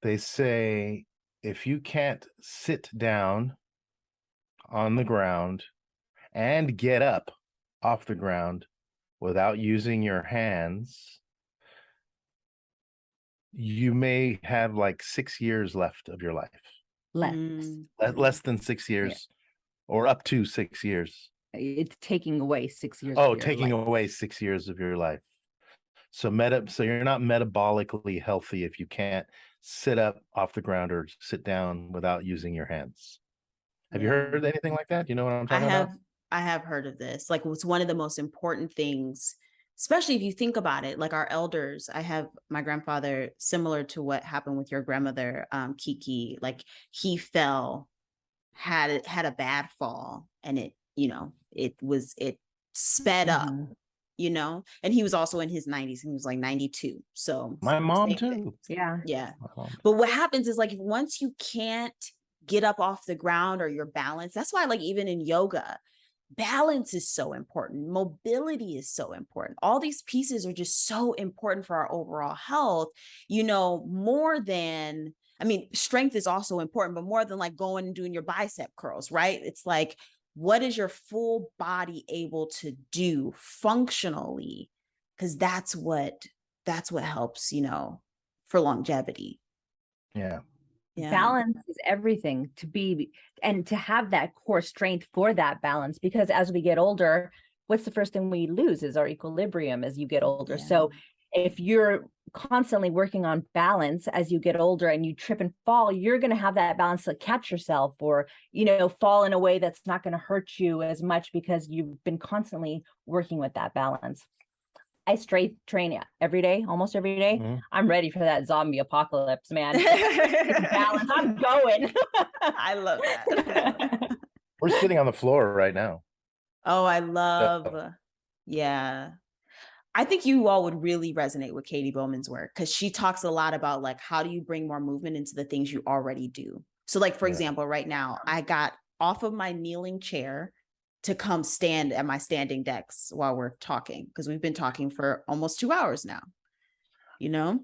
they say if you can't sit down on the ground and get up off the ground without using your hands, you may have like 6 years left of your life. Less than 6 years, or up to 6 years. It's taking away 6 years. Oh, taking away 6 years of your life. So you're not metabolically healthy if you can't sit up off the ground or sit down without using your hands. Have you heard anything like that? Do you know what I'm talking about? I have heard of this. Like, it's one of the most important things, especially if you think about it, like our elders. I have my grandfather, similar to what happened with your grandmother, Kiki, like he fell, had a bad fall, and it sped up, you know, and he was also in his 90s. He was like 92. So my mom too. Yeah. But what happens is, like, once you can't get up off the ground or your balance, that's why, like, even in yoga, balance is so important. Mobility is so important. All these pieces are just so important for our overall health, you know, more than, I mean, strength is also important, but more than like going and doing your bicep curls, right? It's like, what is your full body able to do functionally? Because that's what helps, you know, for longevity. Yeah. Balance is everything, to be and to have that core strength for that balance, because as we get older, what's the first thing we lose is our equilibrium as you get older. So if you're constantly working on balance as you get older and you trip and fall, you're going to have that balance to catch yourself, or, you know, fall in a way that's not going to hurt you as much because you've been constantly working with that balance. I strength train every day, almost every day. I'm ready for that zombie apocalypse, man. Balance, I'm going. I love that. We're sitting on the floor right now. Oh, I love. Yeah. I think you all would really resonate with Katie Bowman's work, because she talks a lot about like, how do you bring more movement into the things you already do? So like, for example, right now, I got off of my kneeling chair to come stand at my standing decks while we're talking, because we've been talking for almost 2 hours now, you know?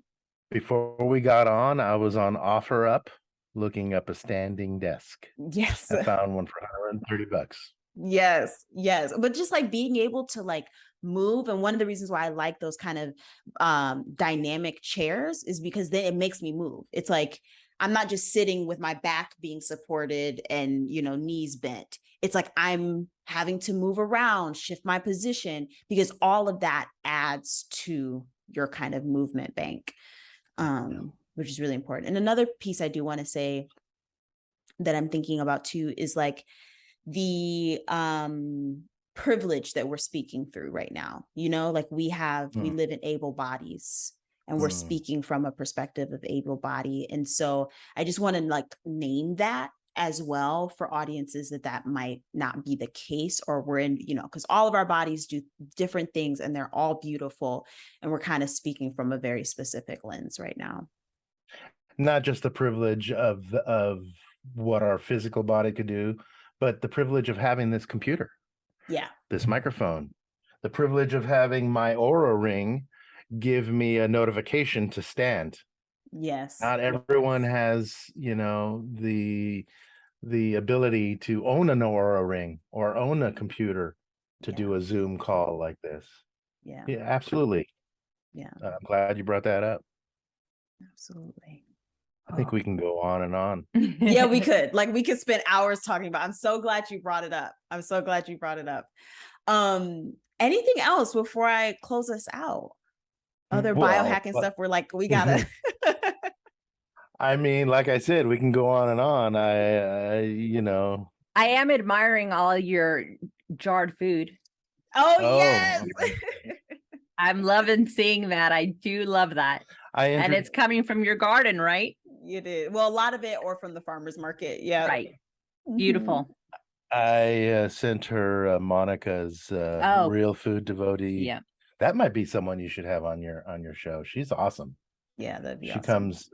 Before we got on, I was on OfferUp looking up a standing desk. Yes. I found one for $130. Yes. But just like being able to like move. And one of the reasons why I like those kind of dynamic chairs is because then it makes me move. It's like, I'm not just sitting with my back being supported and, you know, knees bent. It's like I'm having to move around, shift my position, because all of that adds to your kind of movement bank, which is really important. And another piece I do want to say that I'm thinking about too is like the privilege that we're speaking through right now. You know, like we live in able bodies, and we're speaking from a perspective of able body. And so I just want to like name that as well for audiences that might not be the case, or we're in, you know, because all of our bodies do different things and they're all beautiful. And we're kind of speaking from a very specific lens right now. Not just the privilege of what our physical body could do, but the privilege of having this computer. Yeah. This microphone, the privilege of having my Oura ring give me a notification to stand. Yes. Not everyone has, you know, the ability to own an Oura ring or own a computer to do a Zoom call like this. Yeah. Yeah, absolutely. Yeah. I'm glad you brought that up. Absolutely. I think we can go on and on. Yeah, we could. Like, we could spend hours talking about. I'm so glad you brought it up. Anything else before I close us out? Other biohacking stuff. We're like, we gotta. I mean, like I said, we can go on and on. I you know. I am admiring all your jarred food. Oh yes. I'm loving seeing that. I do love that. And it's coming from your garden, right? You did. Well, a lot of it, or from the farmer's market. Yeah. Right. Beautiful. I sent her Monica's real food devotee. Yeah. That might be someone you should have on your show. She's awesome. Yeah, that'd be awesome. She comes,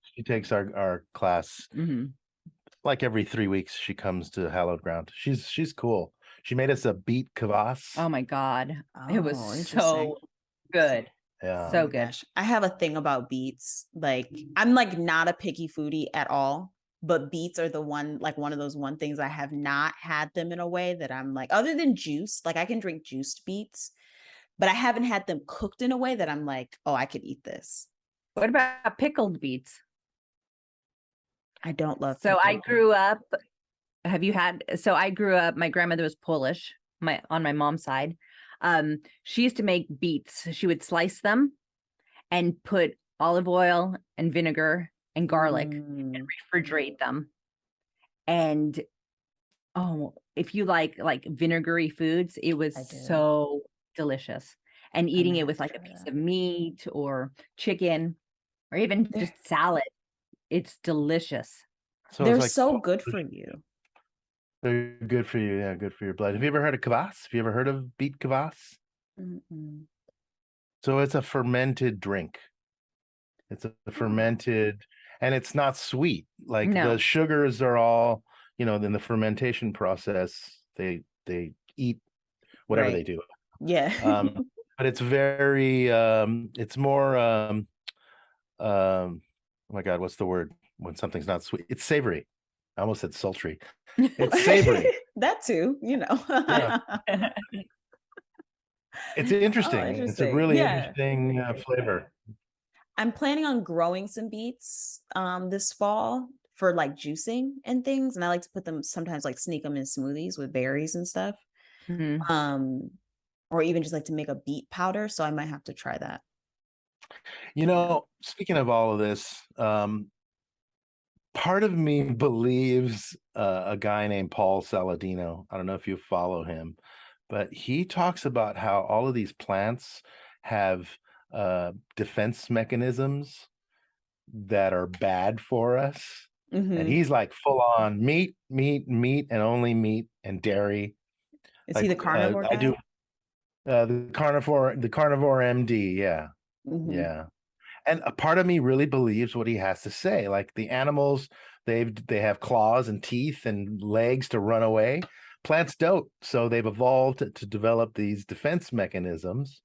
she takes our class like every 3 weeks. She comes to Hallowed Ground. She's cool. She made us a beet kvass. Oh my God. It was so good. Yeah. So good. Gosh. I have a thing about beets. Like, I'm like not a picky foodie at all, but beets are one of those things I have not had them in a way that I'm like, other than juice, like I can drink juiced beets, but I haven't had them cooked in a way that I'm like, oh, I could eat this. What about pickled beets? I don't love. So I grew up. I grew up. My grandmother was Polish. On my mom's side, she used to make beets. She would slice them and put olive oil and vinegar and garlic and refrigerate them. And if you like vinegary foods, it was so delicious. And eating it with like a piece of meat or chicken or even just salad, it's delicious. So they're like, so good for you. They're good for you. Yeah, good for your blood. Have you ever heard of kvass? Have you ever heard of beet kvass? So it's a fermented drink. It's a fermented, and it's not sweet. Like the sugars are all, you know, in the fermentation process, they eat whatever they do. Yeah. But it's very, it's more, oh my God, what's the word when something's not sweet? It's savory. I almost said sultry. It's savory. That too, you know. Yeah. It's interesting. It's a really interesting flavor. I'm planning on growing some beets this fall for like juicing and things. And I like to put them sometimes, like sneak them in smoothies with berries and stuff. Or even just like to make a beet powder. So I might have to try that. You know, speaking of all of this, part of me believes a guy named Paul Saladino. I don't know if you follow him, but he talks about how all of these plants have defense mechanisms that are bad for us. And he's like full on meat, and only meat and dairy. Is he the carnivore guy? I do. The carnivore MD. Yeah. Yeah. And a part of me really believes what he has to say. Like the animals, they have claws and teeth and legs to run away. Plants don't. So they've evolved to develop these defense mechanisms.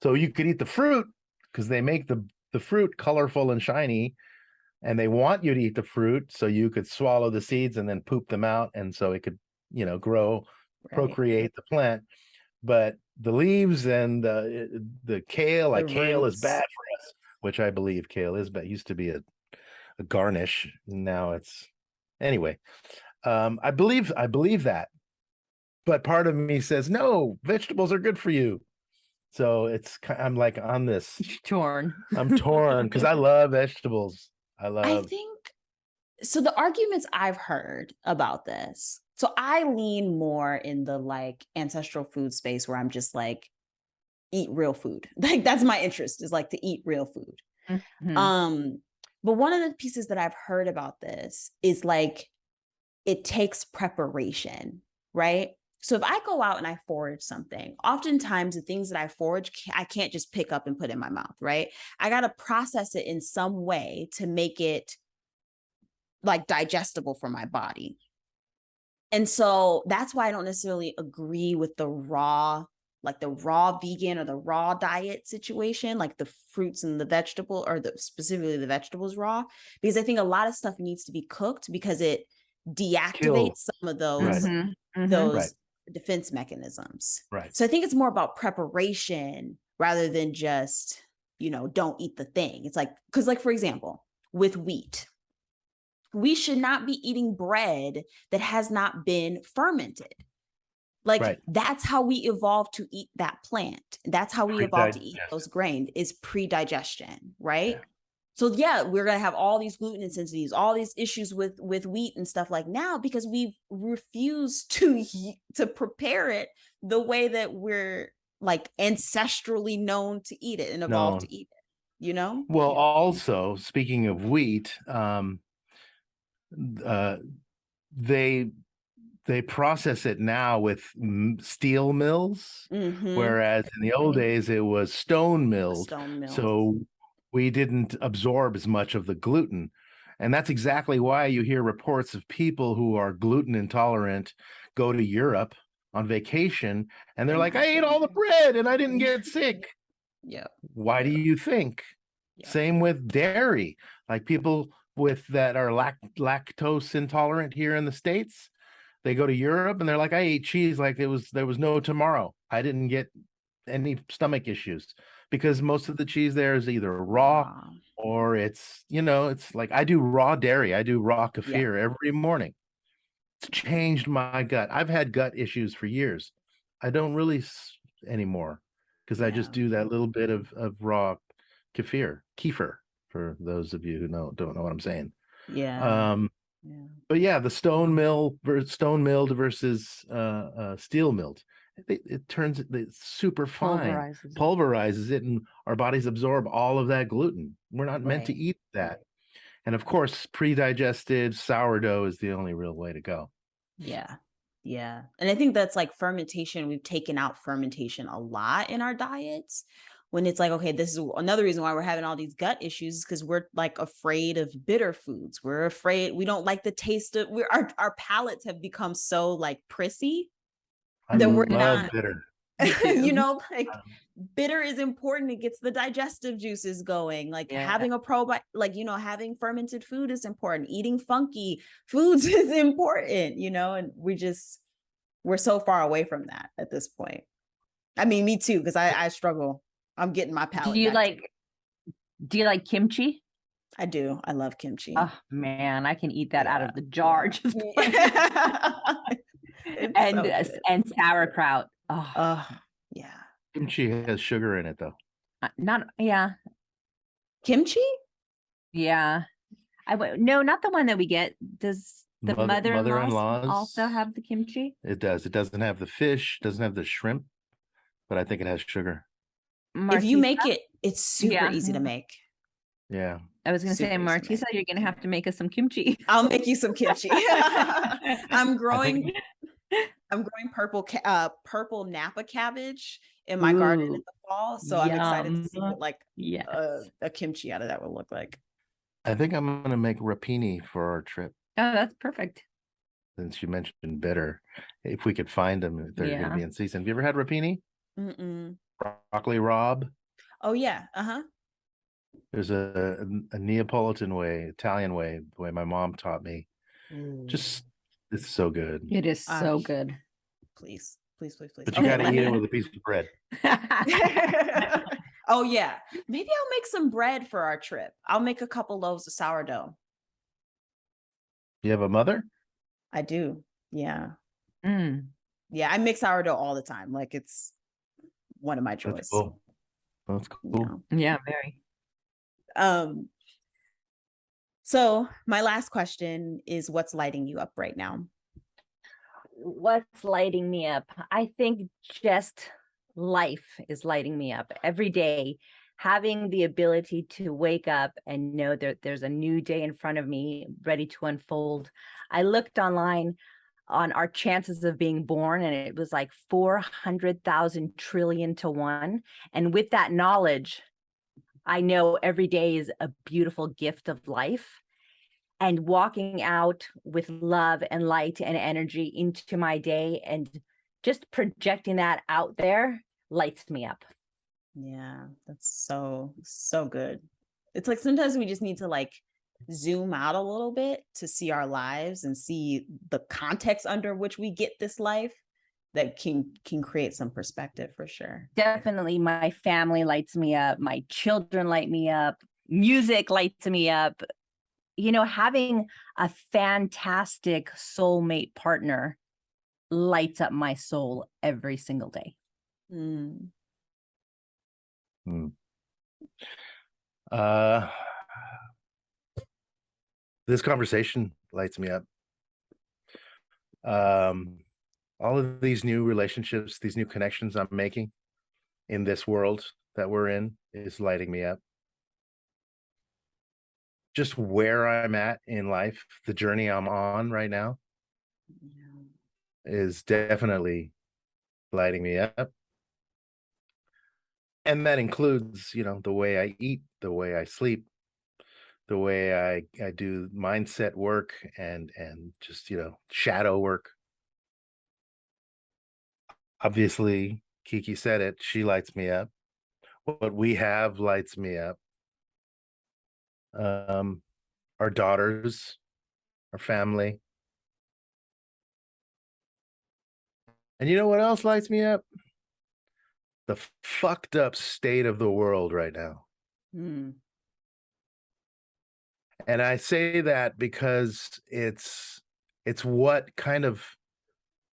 So you could eat the fruit because they make the fruit colorful and shiny, and they want you to eat the fruit so you could swallow the seeds and then poop them out, and so it could, you know, grow, procreate the plant. But the leaves and the kale, like kale is bad for us, which I believe kale is bad. It used to be a garnish. Now it's anyway. I believe that, but part of me says no. Vegetables are good for you. So I'm like on this torn. I'm torn because I love vegetables. I think so. The arguments I've heard about this So I lean more in the like ancestral food space where I'm just like, eat real food. Like that's my interest, is like to eat real food. Mhm. But one of the pieces that I've heard about this is like, it takes preparation, right? So if I go out and I forage something, oftentimes the things that I forage, I can't just pick up and put in my mouth, right? I got to process it in some way to make it like digestible for my body. And so that's why I don't necessarily agree with the raw, like the raw vegan or the raw diet situation, like the fruits and the vegetable, or specifically the vegetables raw, because I think a lot of stuff needs to be cooked because it deactivates some of Right. those Right. defense mechanisms. Right. So I think it's more about preparation rather than just, don't eat the thing. It's like, because like, for example, with wheat, we should not be eating bread that has not been fermented. Like Right. that's how we evolved to eat that plant. That's how we evolved to eat those grains, is pre-digestion, right? Yeah. So yeah, we're gonna have all these gluten insensitivities, all these issues with wheat and stuff like now because we've refused to prepare it the way that we're like ancestrally known to eat it and evolved to eat it. Well, also speaking of wheat, they process it now with steel mills, whereas in the old days it was stone milled. So we didn't absorb as much of the gluten. And that's exactly why you hear reports of people who are gluten intolerant go to Europe on vacation and they're like, I ate all the bread and I didn't get sick. Yeah. Why do you think? Yeah. Same with dairy. Like people that are lactose intolerant here in the States, they go to Europe and they're like, I ate cheese like there was no tomorrow. I didn't get any stomach issues because most of the cheese there is either raw or it's like I do raw dairy. I do raw kefir every morning. It's changed my gut. I've had gut issues for years. I don't really anymore because I just do that little bit of raw kefir for those of you who don't know what I'm saying. But yeah, the stone milled versus steel milled, it's super fine, pulverizes it, and our bodies absorb all of that gluten. We're not meant to eat that. And of course, pre-digested sourdough is the only real way to go. Yeah. And I think that's like fermentation. We've taken out fermentation a lot in our diets. When it's like, okay, this is another reason why we're having all these gut issues, because we're like afraid of bitter foods. We're afraid, we don't like the taste of, our palates have become so like prissy that we're not bitter. Like bitter is important. It gets the digestive juices going. Like having a probiotic, like, having fermented food is important. Eating funky foods is important, and we're so far away from that at this point. I mean, me too, because I struggle. I'm getting my palate. Do you like kimchi? I do. I love kimchi. Oh man, I can eat that out of the jar. Just and sauerkraut. Oh yeah. Kimchi has sugar in it though. Kimchi? Yeah. No, not the one that we get. Does the mother-in-laws also have the kimchi? It does. It doesn't have the fish, doesn't have the shrimp, but I think it has sugar. Martissa? If you make it, it's super easy to make. Yeah. I was going to say, Martissa, you're going to have to make us some kimchi. I'll make you some kimchi. I'm growing purple Napa cabbage in my garden in the fall, so I'm excited to see what a kimchi out of that will look like. I think I'm going to make rapini for our trip. Oh, that's perfect. Since you mentioned bitter, if we could find them, if they're going to be in season. Have you ever had rapini? Broccoli rabe? Oh yeah. There's a Neapolitan way, Italian way, the way my mom taught me. It's so good. It is so good. Please. But you got to eat it with a piece of bread. Oh yeah. Maybe I'll make some bread for our trip. I'll make a couple loaves of sourdough. You have a mother? I do. Yeah. Yeah, I make sourdough all the time. Like it's one of my joys. That's cool. Yeah, very. So my last question is, what's lighting you up right now? what's lighting me up? I think just life is lighting me up every day. Having the ability to wake up and know that there's a new day in front of me ready to unfold. I looked online on our chances of being born, and it was like 400,000 trillion to 1. And with that knowledge, I know every day is a beautiful gift of life. And walking out with love and light and energy into my day and just projecting that out there lights me up. Yeah, that's so good. It's like sometimes we just need to like zoom out a little bit to see our lives and see the context under which we get this life that can create some perspective for sure. Definitely my family lights me up, my children light me up, music lights me up. You know, having a fantastic soulmate partner lights up my soul every single day. Mm. This conversation lights me up. All of these new relationships, these new connections I'm making in this world that we're in is lighting me up. Just where I'm at in life, the journey I'm on right now is definitely lighting me up. And that includes, you know, the way I eat, the way I sleep, the way I do mindset work and just, you know, shadow work. Obviously, Kiki said it, she lights me up. What we have lights me up. Our daughters, our family. And you know what else lights me up? The fucked up state of the world right now. Mm. And I say that because it's what kind of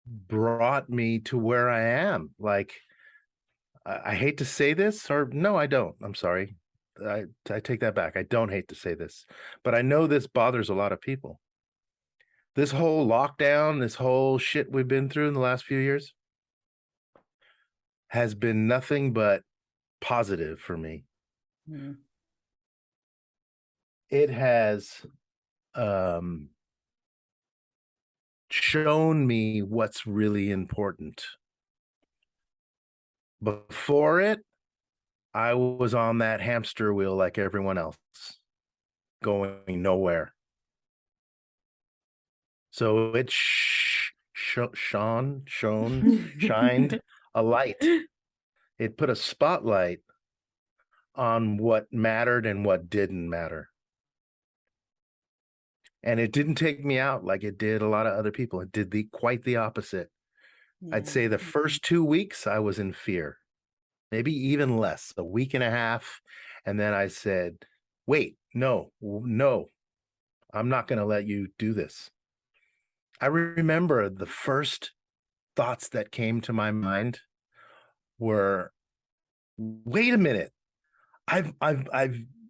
brought me to where I am. Like, I hate to say this, or no, I don't. I'm sorry. I take that back. I don't hate to say this, but I know this bothers a lot of people. This whole lockdown, this whole shit we've been through in the last few years has been nothing but positive for me. Mm. It has shown me what's really important. Before it, I was on that hamster wheel like everyone else, going nowhere. So it shined a light. It put a spotlight on what mattered and what didn't matter. And it didn't take me out like it did a lot of other people. It did quite the opposite. Yeah. I'd say the first 2 weeks I was in fear, maybe even less, a week and a half. And then I said, wait, no, I'm not going to let you do this. I remember the first thoughts that came to my mind were, wait a minute, I've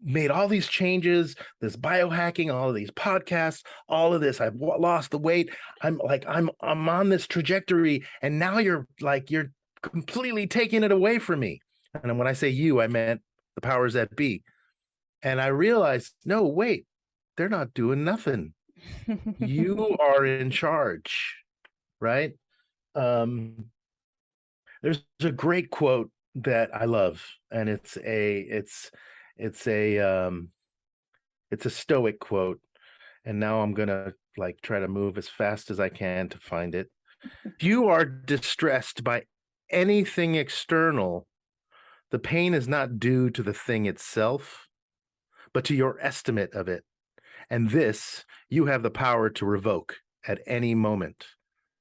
made all these changes, this biohacking, all of these podcasts, all of this. I've lost the weight. I'm on this trajectory, and now you're completely taking it away from me. And when I say you, I meant the powers that be. And I realized, no, wait, they're not doing nothing. You are in charge, right? There's a great quote that I love, and it's a stoic quote. And now I'm gonna try to move as fast as I can to find it. If you are distressed by anything external, the pain is not due to the thing itself, but to your estimate of it. And this you have the power to revoke at any moment.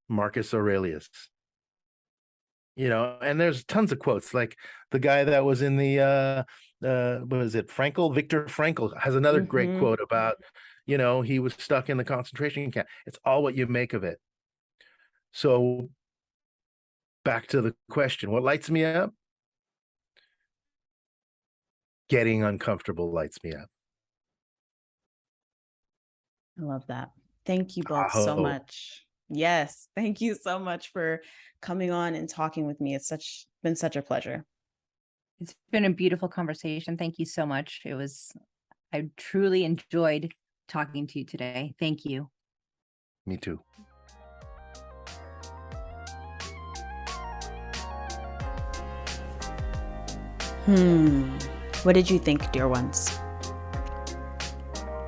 Marcus Aurelius. You know, and there's tons of quotes, like the guy that was in the what is it, Frankl? Viktor Frankl has another great quote about, you know, he was stuck in the concentration camp. It's all what you make of it. So back to the question, what lights me up? Getting uncomfortable lights me up. I love that. Thank you both so much. Yes. Thank you so much for coming on and talking with me. It's been such a pleasure. It's been a beautiful conversation. Thank you so much. I truly enjoyed talking to you today. Thank you. Me too. What did you think, dear ones?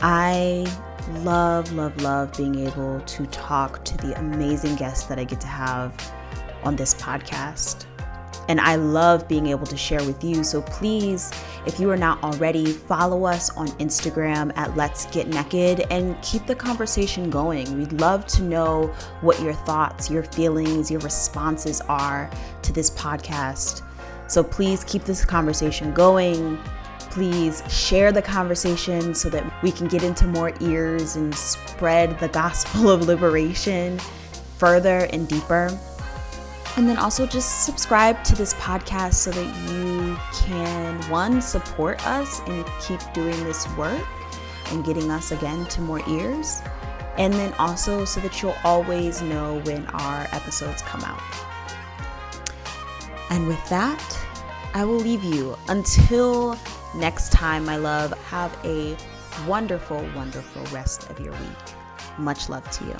I love, love, love being able to talk to the amazing guests that I get to have on this podcast. And I love being able to share with you. So please, if you are not already, follow us on Instagram at Let's Get Nekkid and keep the conversation going. We'd love to know what your thoughts, your feelings, your responses are to this podcast. So please keep this conversation going. Please share the conversation so that we can get into more ears and spread the gospel of liberation further and deeper. And then also just subscribe to this podcast so that you can, one, support us and keep doing this work and getting us again to more ears. And then also so that you'll always know when our episodes come out. And with that, I will leave you until next time, my love. Have a wonderful, wonderful rest of your week. Much love to you.